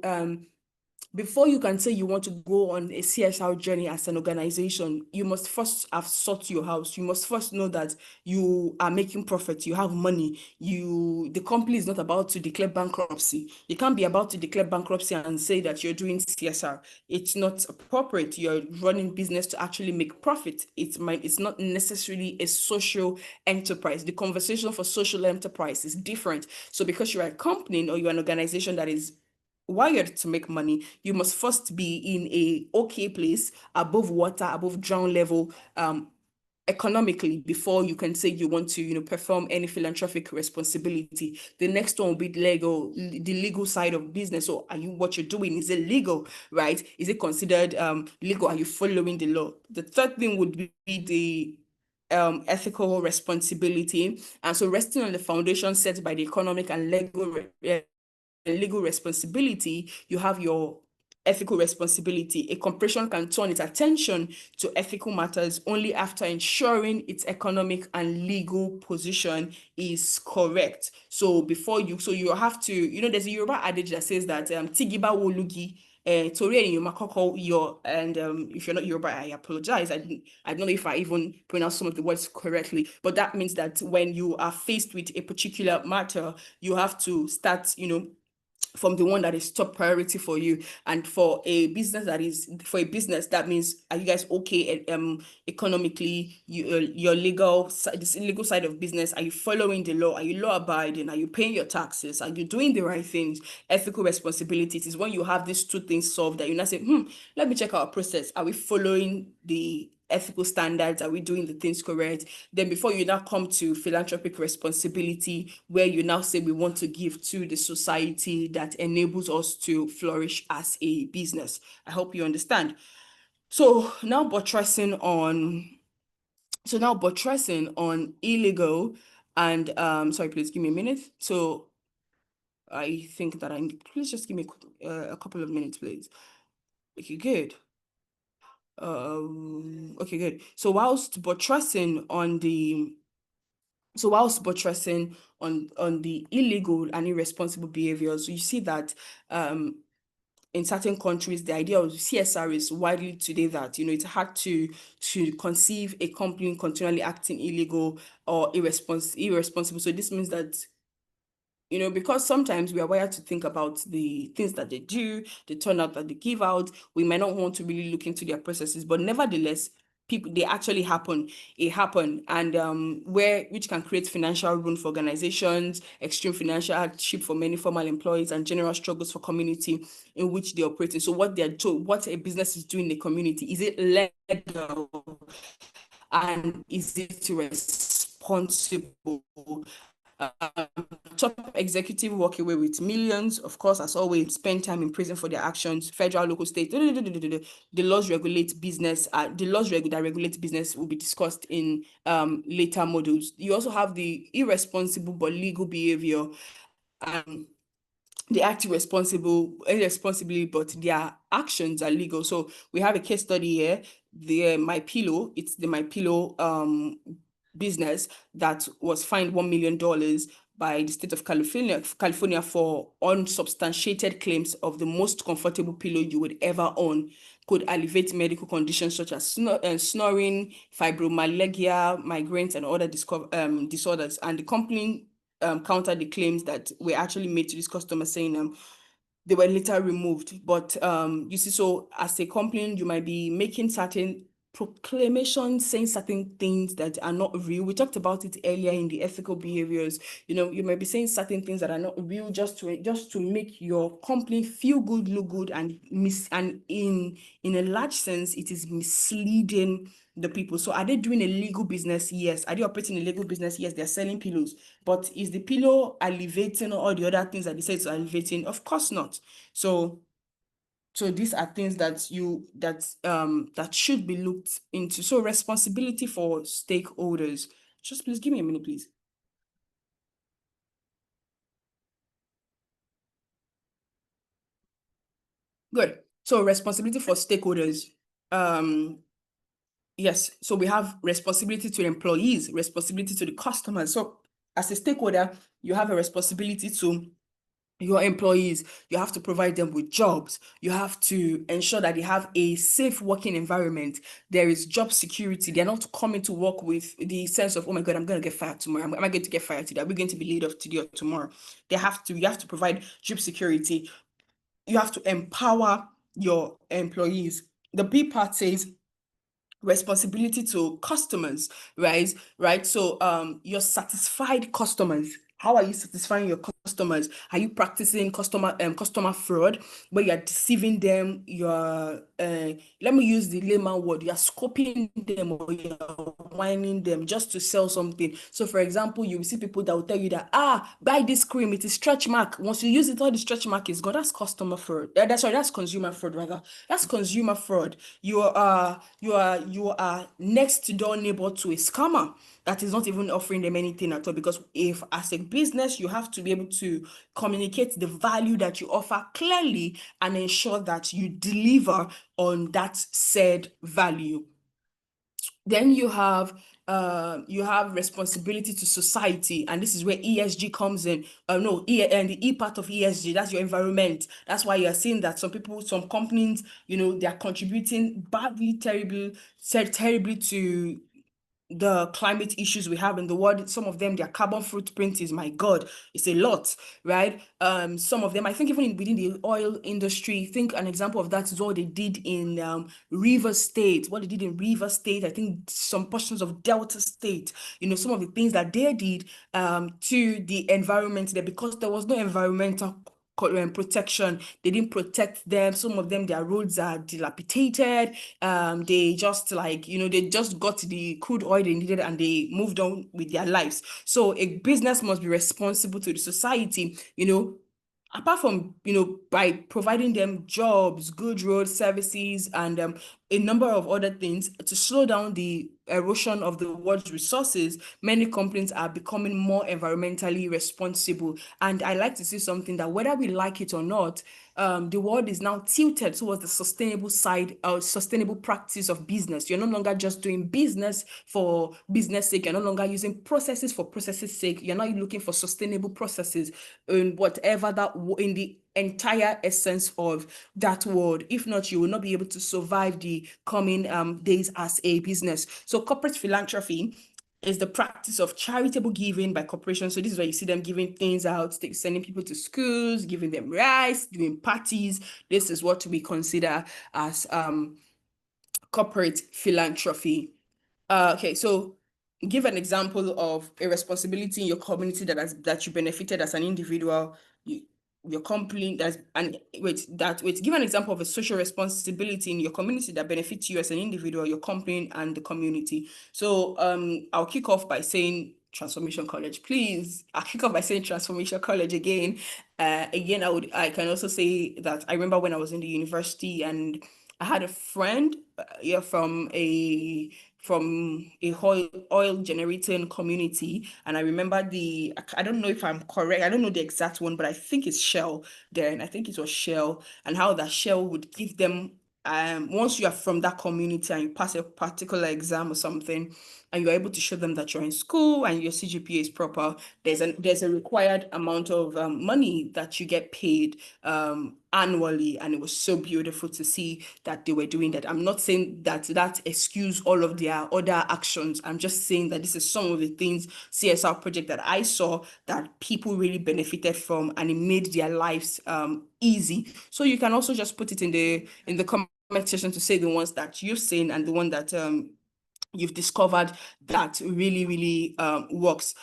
before you can say you want to go on a CSR journey as an organization, you must first have sought your house. You must first know that you are making profit, you have money, the company is not about to declare bankruptcy. You can't be about to declare bankruptcy and say that you're doing CSR. It's not appropriate. You're running business to actually make profit. It's not necessarily a social enterprise. The conversation for social enterprise is different. So because you're a company or you're an organization that is wired to make money, you must first be in a okay place above water, above ground level, economically, before you can say you want to perform any philanthropic responsibility. The next one will be the legal side of business. So what you're doing, is it legal, right? Is it considered legal? Are you following the law? The third thing would be the ethical responsibility, and so resting on the foundation set by the economic and legal responsibility, you have your ethical responsibility. A corporation can turn its attention to ethical matters only after ensuring its economic and legal position is correct. So you have to, there's a Yoruba adage that says that Tigiba wolugi. Tori and if you're not Yoruba, I apologize. I don't know if I even pronounce some of the words correctly, but that means that when you are faced with a particular matter, you have to start, from the one that is top priority for you. And for a business, that means, are you guys okay economically? Your this legal side of business, are you following the law? Are you law abiding? Are you paying your taxes? Are you doing the right things? Ethical responsibilities is when you have these two things solved, that you now say, let me check our process. Are we following the ethical standards? Are we doing the things correct? Then before you now come to philanthropic responsibility, where you now say we want to give to the society that enables us to flourish as a business. I hope you understand. So now buttressing on illegal and sorry, please give me a minute. So I think that please just give me a couple of minutes, please. Okay, good. Okay, good. So whilst buttressing on the illegal and irresponsible behaviors, you see that in certain countries, the idea of CSR is widely today that, it's hard to conceive a company continually acting illegal or irresponsible. So this means that, because sometimes we are wired to think about the things that they do, the turnout that they give out, we might not want to really look into their processes, but nevertheless, they actually happen. It happened, and which can create financial ruin for organizations, extreme financial hardship for many formal employees, and general struggles for community in which they operate in. So what a business is doing in the community, is it legal and is it responsible? Top executive walk away with millions, of course, as always, spend time in prison for their actions, federal, local, state. The laws regulate business. The laws that regulate business will be discussed in later modules. You also have the irresponsible but legal behavior. They act irresponsibly, but their actions are legal. So we have a case study here. It's the My Pillow business that was fined $1 million by the state of California for unsubstantiated claims of the most comfortable pillow you would ever own could alleviate medical conditions such as snoring, fibromyalgia, migraines, and other disorders. And the company countered the claims that were actually made to this customer, saying they were later removed. But you see, so as a company, you might be making certain proclamations, saying certain things that are not real. We talked about it earlier in the ethical behaviors. You might be saying certain things that are not real just to make your company feel good, look good, and in a large sense, it is misleading the people. So are they doing a legal business? Yes. Are they operating a legal business? Yes. They're selling pillows. But is the pillow elevating all the other things that they say it's elevating? Of course not. So these are things that that should be looked into. So responsibility for stakeholders. Just please give me a minute, please. Good. So responsibility for stakeholders. Yes. So we have responsibility to employees, responsibility to the customers. So as a stakeholder, you have a responsibility to your employees. You have to provide them with jobs. You have to ensure that they have a safe working environment. There is job security. They're not coming to work with the sense of, oh my God, I'm going to get fired tomorrow. Am I going to get fired today? Are we going to be laid off today or tomorrow? You have to provide job security. You have to empower your employees. The B part says responsibility to customers, right? So your satisfied customers. How are you satisfying your customers? Are you practicing customer fraud, where you're deceiving them? You're let me use the layman word. You're scoping them, or you're whining them just to sell something. So, for example, you will see people that will tell you that buy this cream, it is stretch mark. Once you use it, all the stretch mark is gone. That's customer fraud. That's consumer fraud rather. That's consumer fraud. You are next door neighbor to a scammer that is not even offering them anything at all. Because if as a business, you have to be able to communicate the value that you offer clearly and ensure that you deliver on that said value. Then you have responsibility to society, and this is where ESG comes in. And the E part of ESG, that's your environment. That's why you're seeing that some companies, they are contributing terribly to the climate issues we have in the world. Some of them, their carbon footprint is, my God, it's a lot, right? Some of them, I think even within the oil industry, I think an example of that is what they did in River State. What they did in River State, I think some portions of Delta State, some of the things that they did to the environment there, because there was no environmental protection. They didn't protect them. Some of them, their roads are dilapidated. They just they just got the crude oil they needed and they moved on with their lives. So a business must be responsible to the society, apart from, by providing them jobs, good road services, and a number of other things to slow down the erosion of the world's resources. Many companies are becoming more environmentally responsible. And I like to see something that, whether we like it or not, the world is now tilted towards the sustainable side, sustainable practice of business. You're no longer just doing business for business sake. You're no longer using processes for processes sake. You're now looking for sustainable processes in whatever in the entire essence of that word. If not, you will not be able to survive the coming days as a business. So corporate philanthropy is the practice of charitable giving by corporations. So this is where you see them giving things out, sending people to schools, giving them rice, doing parties. This is what we consider as corporate philanthropy. Okay, so give an example of a responsibility in your community that you benefited as an individual. Your company give an example of a social responsibility in your community that benefits you as an individual, your company, and the community. So I'll kick off by saying Transformation College. Please, I'll kick off by saying Transformation College again. I can also say that I remember when I was in the university and I had a friend, from a oil generating community, and I remember I don't know if I'm correct, I don't know the exact one, but I think it's Shell. Then I think it was Shell, and how that Shell would give them, once you are from that community and you pass a particular exam or something, and you're able to show them that you're in school and your CGPA is proper, there's a required amount of money that you get paid annually. And it was so beautiful to see that they were doing that. I'm not saying that excuse all of their other actions. I'm just saying that this is some of the things, CSR project, that I saw that people really benefited from, and it made their lives easy. So you can also just put it in the comment section to say the ones that you've seen and the one that you've discovered that really, really works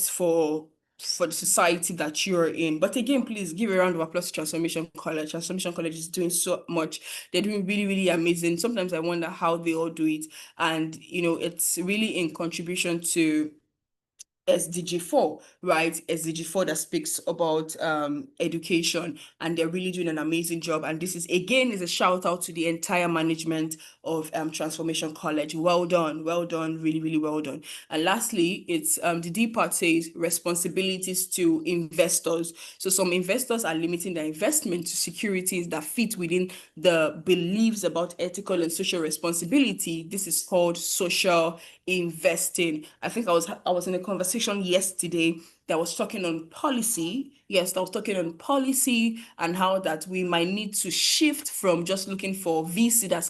for the society that you're in. But again, please give a round of applause to Transformation College. Transformation College is doing so much. They're doing really, really amazing. Sometimes I wonder how they all do it. And, it's really in contribution to SDG4, right? SDG4 that speaks about education, and they're really doing an amazing job. And this is a shout out to the entire management of Transformation College. Well done, really, really well done. And lastly, it's the D part says responsibilities to investors. So some investors are limiting their investment to securities that fit within the beliefs about ethical and social responsibility. This is called social investing. I think I was in a conversation yesterday that was talking on policy. Yes, that was talking on policy and how that we might need to shift from just looking for VC, that's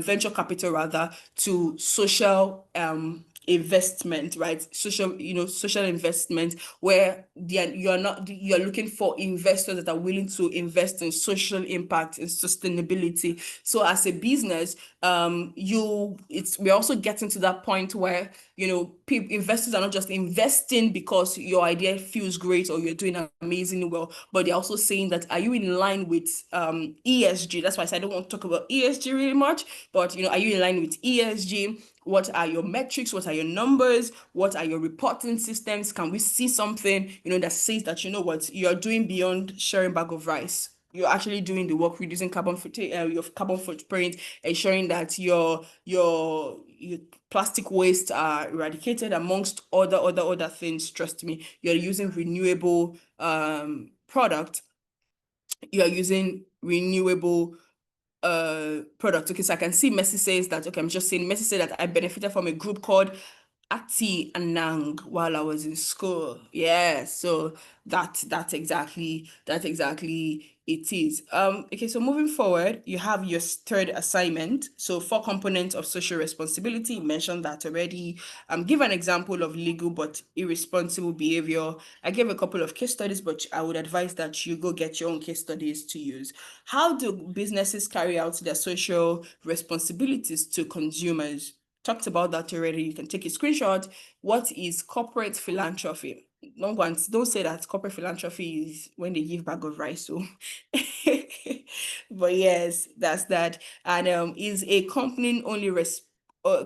venture capital rather, to social investment, right? Social investment, where you're looking for investors that are willing to invest in social impact and sustainability. So as a business, we're also getting to that point where investors are not just investing because your idea feels great or you're doing amazingly well, but they're also saying that, are you in line with ESG? That's why I said I don't want to talk about ESG really much, but are you in line with ESG? What are your metrics? What are your numbers? What are your reporting systems? Can we see something, that says that, what you're doing beyond sharing bag of rice? You're actually doing the work, reducing your carbon footprint, ensuring that your plastic waste are eradicated, amongst other things. Trust me, you're using renewable product. You are using renewable product. Okay, so I can see Messi says that. Okay, I'm just saying Messi said that I benefited from a group called Ati Anang while I was in school. Yeah, so that's exactly it is. Okay, so moving forward, you have your third assignment. So 4 components of social responsibility, mentioned that already. Give an example of legal but irresponsible behavior. I gave a couple of case studies, but I would advise that you go get your own case studies to use. How do businesses carry out their social responsibilities to consumers? Talked about that already. You can take a screenshot. What is corporate philanthropy? Don't say that corporate philanthropy is when they give bag of rice. So, but yes, that's that. And is a company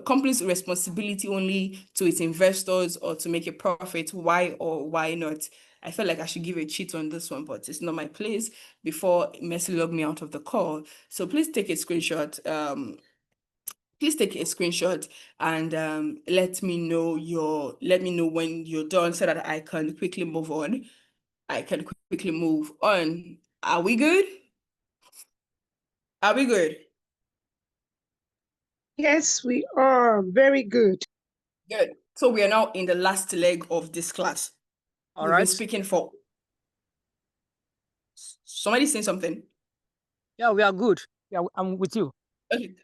company's responsibility only to its investors or to make a profit? Why or why not? I felt like I should give a cheat on this one, but it's not my place before Messi logged me out of the call. So please take a screenshot. Please take a screenshot and let me know when you're done so that I can quickly move on. Are we good? Are we good? Yes, we are very good. Good. So we are now in the last leg of this class. All We've been right. speaking for. Somebody saying something? Yeah, we are good. Yeah, I'm with you. Okay.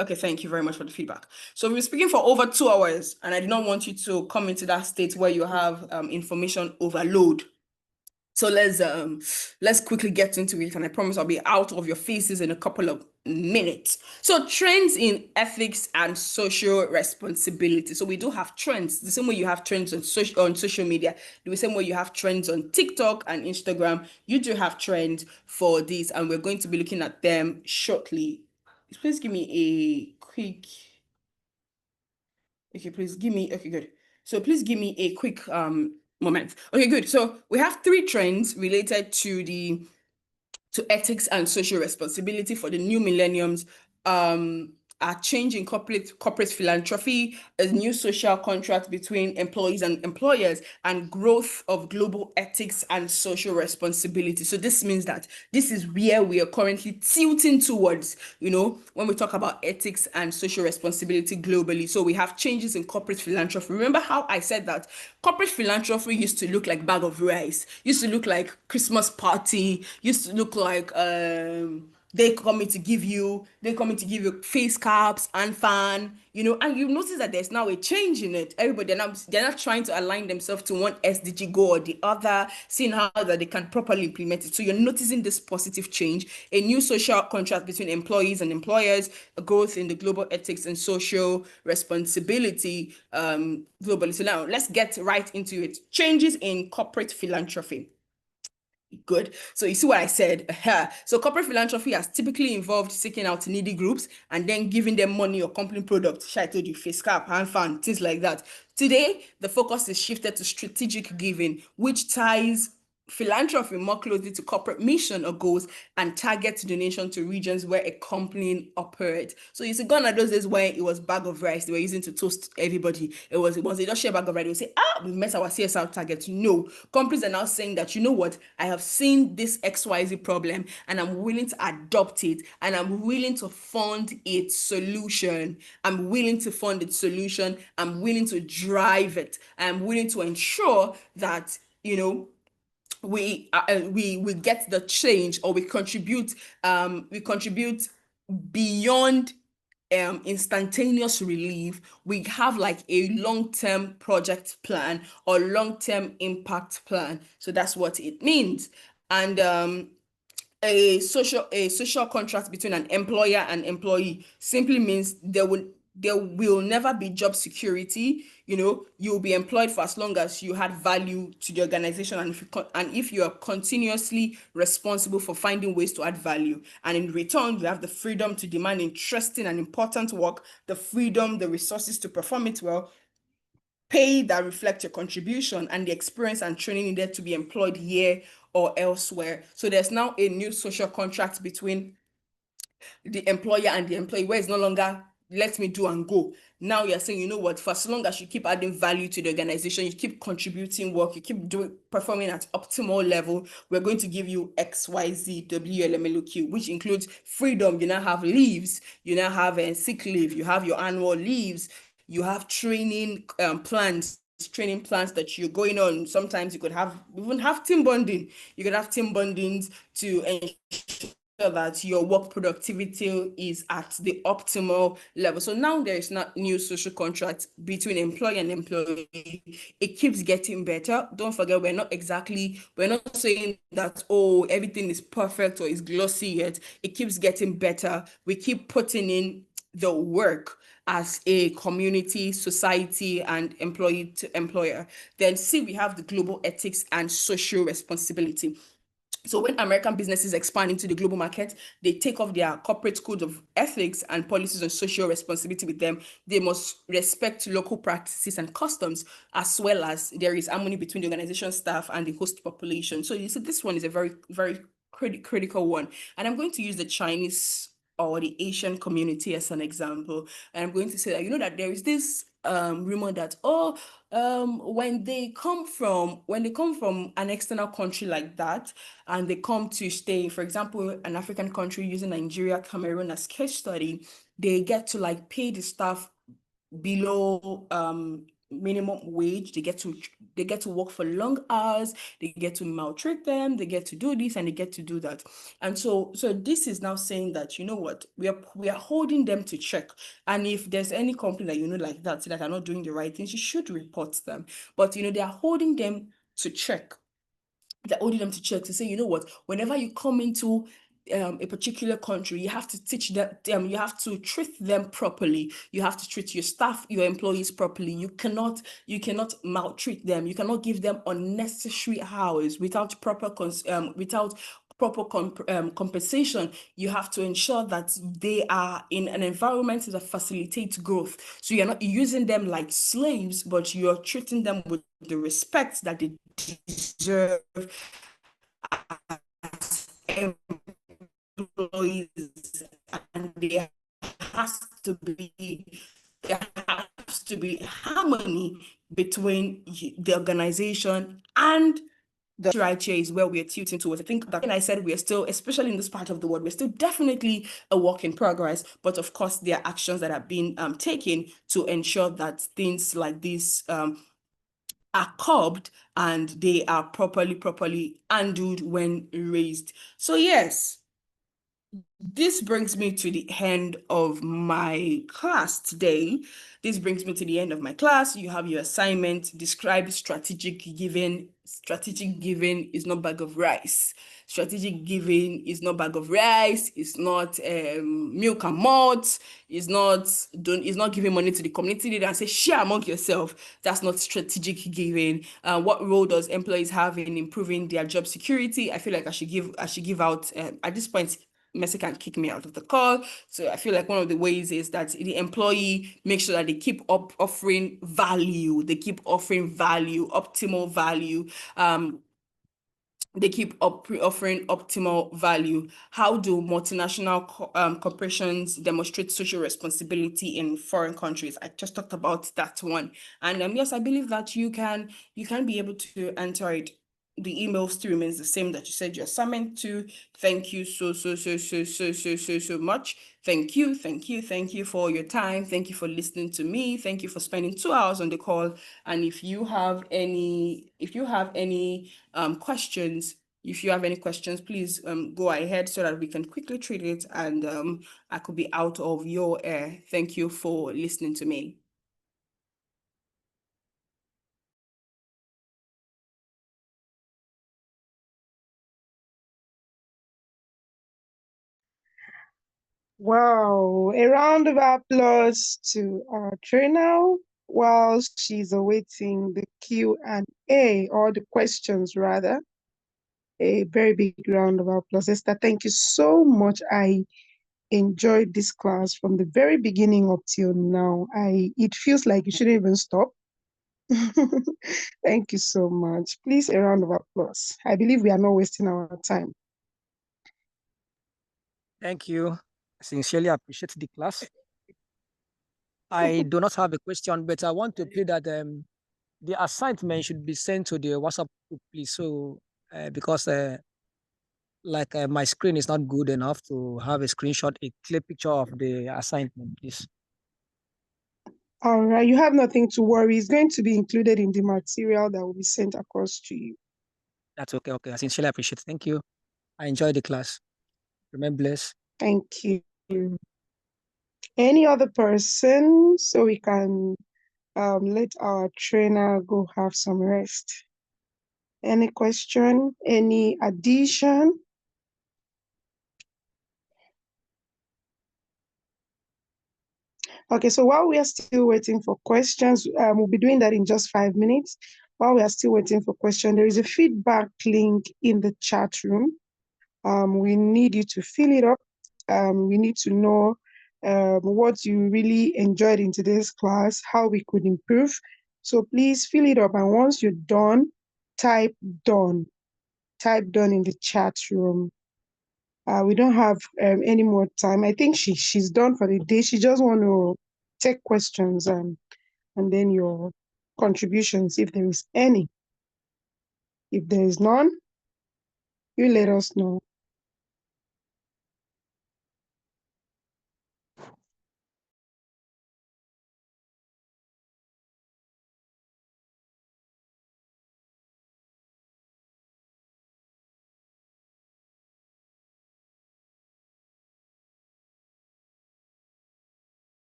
Okay, thank you very much for the feedback. So we've been speaking for over 2 hours, and I did not want you to come into that state where you have information overload. So let's quickly get into it, and I promise I'll be out of your faces in a couple of minutes. So trends in ethics and social responsibility. So we do have trends. The same way you have trends on social media, the same way you have trends on TikTok and Instagram, you do have trends for these, and we're going to be looking at them shortly. Please give me a quick. Okay, please give me. Okay, good. So please give me a quick moment. Okay, good. So we have 3 trends related to ethics and social responsibility for the new millenniums. A change in corporate philanthropy, a new social contract between employees and employers, and growth of global ethics and social responsibility. So this means that this is where we are currently tilting towards, when we talk about ethics and social responsibility globally. So we have changes in corporate philanthropy. Remember how I said that corporate philanthropy used to look like bag of rice, used to look like Christmas party, used to look like they coming to give you face caps and fan, and you notice that there's now a change in it. Everybody, they're not trying to align themselves to one SDG goal or the other, seeing how that they can properly implement it. So you're noticing this positive change, a new social contract between employees and employers, a growth in the global ethics and social responsibility globally. So now let's get right into it. Changes in corporate philanthropy. Good. So you see what I said? So corporate philanthropy has typically involved seeking out needy groups and then giving them money or company products. I told you, face cap, hand fan, things like that. Today, the focus is shifted to strategic giving, which ties philanthropy more closely to corporate mission or goals and targets donation to regions where a company operates. So you see, gone are those days where it was bag of rice they were using to toast everybody. It was they just share bag of rice. They would say, we met our CSR target. No, companies are now saying that, you know what, I have seen this XYZ problem and I'm willing to adopt it and I'm willing to fund its solution. I'm willing to fund its solution. I'm willing to drive it. I'm willing to ensure that, we get the change, or we contribute beyond instantaneous relief. We have like a long-term project plan or long-term impact plan. So that's what it means. And a social contract between an employer and employee simply means there will never be job security. You'll be employed for as long as you had value to the organization, and if you are continuously responsible for finding ways to add value, and in return you have the freedom to demand interesting and important work, the freedom, the resources to perform it well, pay that reflect your contribution, and the experience and training needed to be employed here or elsewhere. So there's now a new social contract between the employer and the employee, where it's no longer let me do and go. Now you're saying, you know what, for as long as you keep adding value to the organization, you keep contributing work, you keep performing at optimal level, we're going to give you XYZ WLMLOQ, which includes freedom. You now have leaves, you now have sick leave, you have your annual leaves, you have training plans that you're going on. Sometimes you could even have team bonding. You could have team bondings to ensure that your work productivity is at the optimal level. So now there is not new social contract between employer and employee. It keeps getting better. Don't forget, we're not saying that, everything is perfect or is glossy yet. It keeps getting better. We keep putting in the work as a community, society, and employee to employer. Then C, we have the global ethics and social responsibility. So when American businesses expand into the global market, they take off their corporate code of ethics and policies on social responsibility with them. They must respect local practices and customs, as well as there is harmony between the organization staff and the host population. So you see, this one is a very, very critical one. And I'm going to use the Chinese or the Asian community as an example. And I'm going to say that, that there is this rumor that, when they come from an external country like that, and they come to stay, for example, an African country, using Nigeria, Cameroon as case study, they get to pay the staff below minimum wage. They get to work for long hours, they get to maltreat them, they get to do this and they get to do that. And so this is now saying that, you know what, we are holding them to check. And if there's any company that like that are not doing the right things, you should report them. But they are holding them to check. They're holding them to check to say, you know what, whenever you come into a particular country, you have to teach them, you have to treat them properly. You have to treat your staff, your employees properly. You cannot maltreat them. You cannot give them unnecessary hours without proper compensation, you have to ensure that they are in an environment that facilitates growth. So you're not using them like slaves, but you're treating them with the respect that they deserve as employees, and there has to be harmony between the organization and the right here is where we're tilting towards. I think that when I said we're still, especially in this part of the world, we're still definitely a work in progress. But of course, there are actions that are being taken to ensure that things like this are curbed and they are properly handled when raised. So yes, this brings me to the end of my class today. This brings me to the end of my class. You have your assignment. Describe strategic giving. Strategic giving is not bag of rice. Strategic giving is not bag of rice. It's not milk and malt. It's not giving money to the community leader and say share among yourself. That's not strategic giving. What role does employees have in improving their job security? I feel like I should give out at this point. Messi can kick me out of the call. So I feel like one of the ways is that the employee makes sure that they keep offering value. They keep offering value, optimal value. They keep offering optimal value. How do multinational corporations demonstrate social responsibility in foreign countries? I just talked about that one. And yes, I believe that you can be able to enter it. The email still remains the same that you said your assignment to. Thank you so much. Thank you for your time. Thank you for listening to me. Thank you for spending 2 hours on the call. And if you have any questions, please go ahead so that we can quickly treat it and I could be out of your air. Thank you for listening to me. Wow, a round of applause to our trainer while she's awaiting the Q&A, or the questions rather. A very big round of applause. Esther, thank you so much. I enjoyed this class from the very beginning up till now. It feels like you shouldn't even stop. Thank you so much. Please, a round of applause. I believe we are not wasting our time. Thank you. I sincerely appreciate the class. I do not have a question, but I want to plead that the assignment should be sent to the WhatsApp group, please. So, because my screen is not good enough to have a screenshot, a clear picture of the assignment, please. All right, you have nothing to worry. It's going to be included in the material that will be sent across to you. That's okay. Okay, I sincerely appreciate it. Thank you. I enjoyed the class. Remain blessed. Thank you. Any other person, so we can let our trainer go have some rest? Any question? Any addition? Okay, so while we are still waiting for questions, we'll be doing that in just 5 minutes. While we are still waiting for questions, there is a feedback link in the chat room. We need you to fill it up. We need to know what you really enjoyed in today's class, how we could improve. So please fill it up. And once you're done, type done. Type done in the chat room. We don't have any more time. I think she's done for the day. She just want to take questions and then your contributions, if there is any. If there is none, you let us know.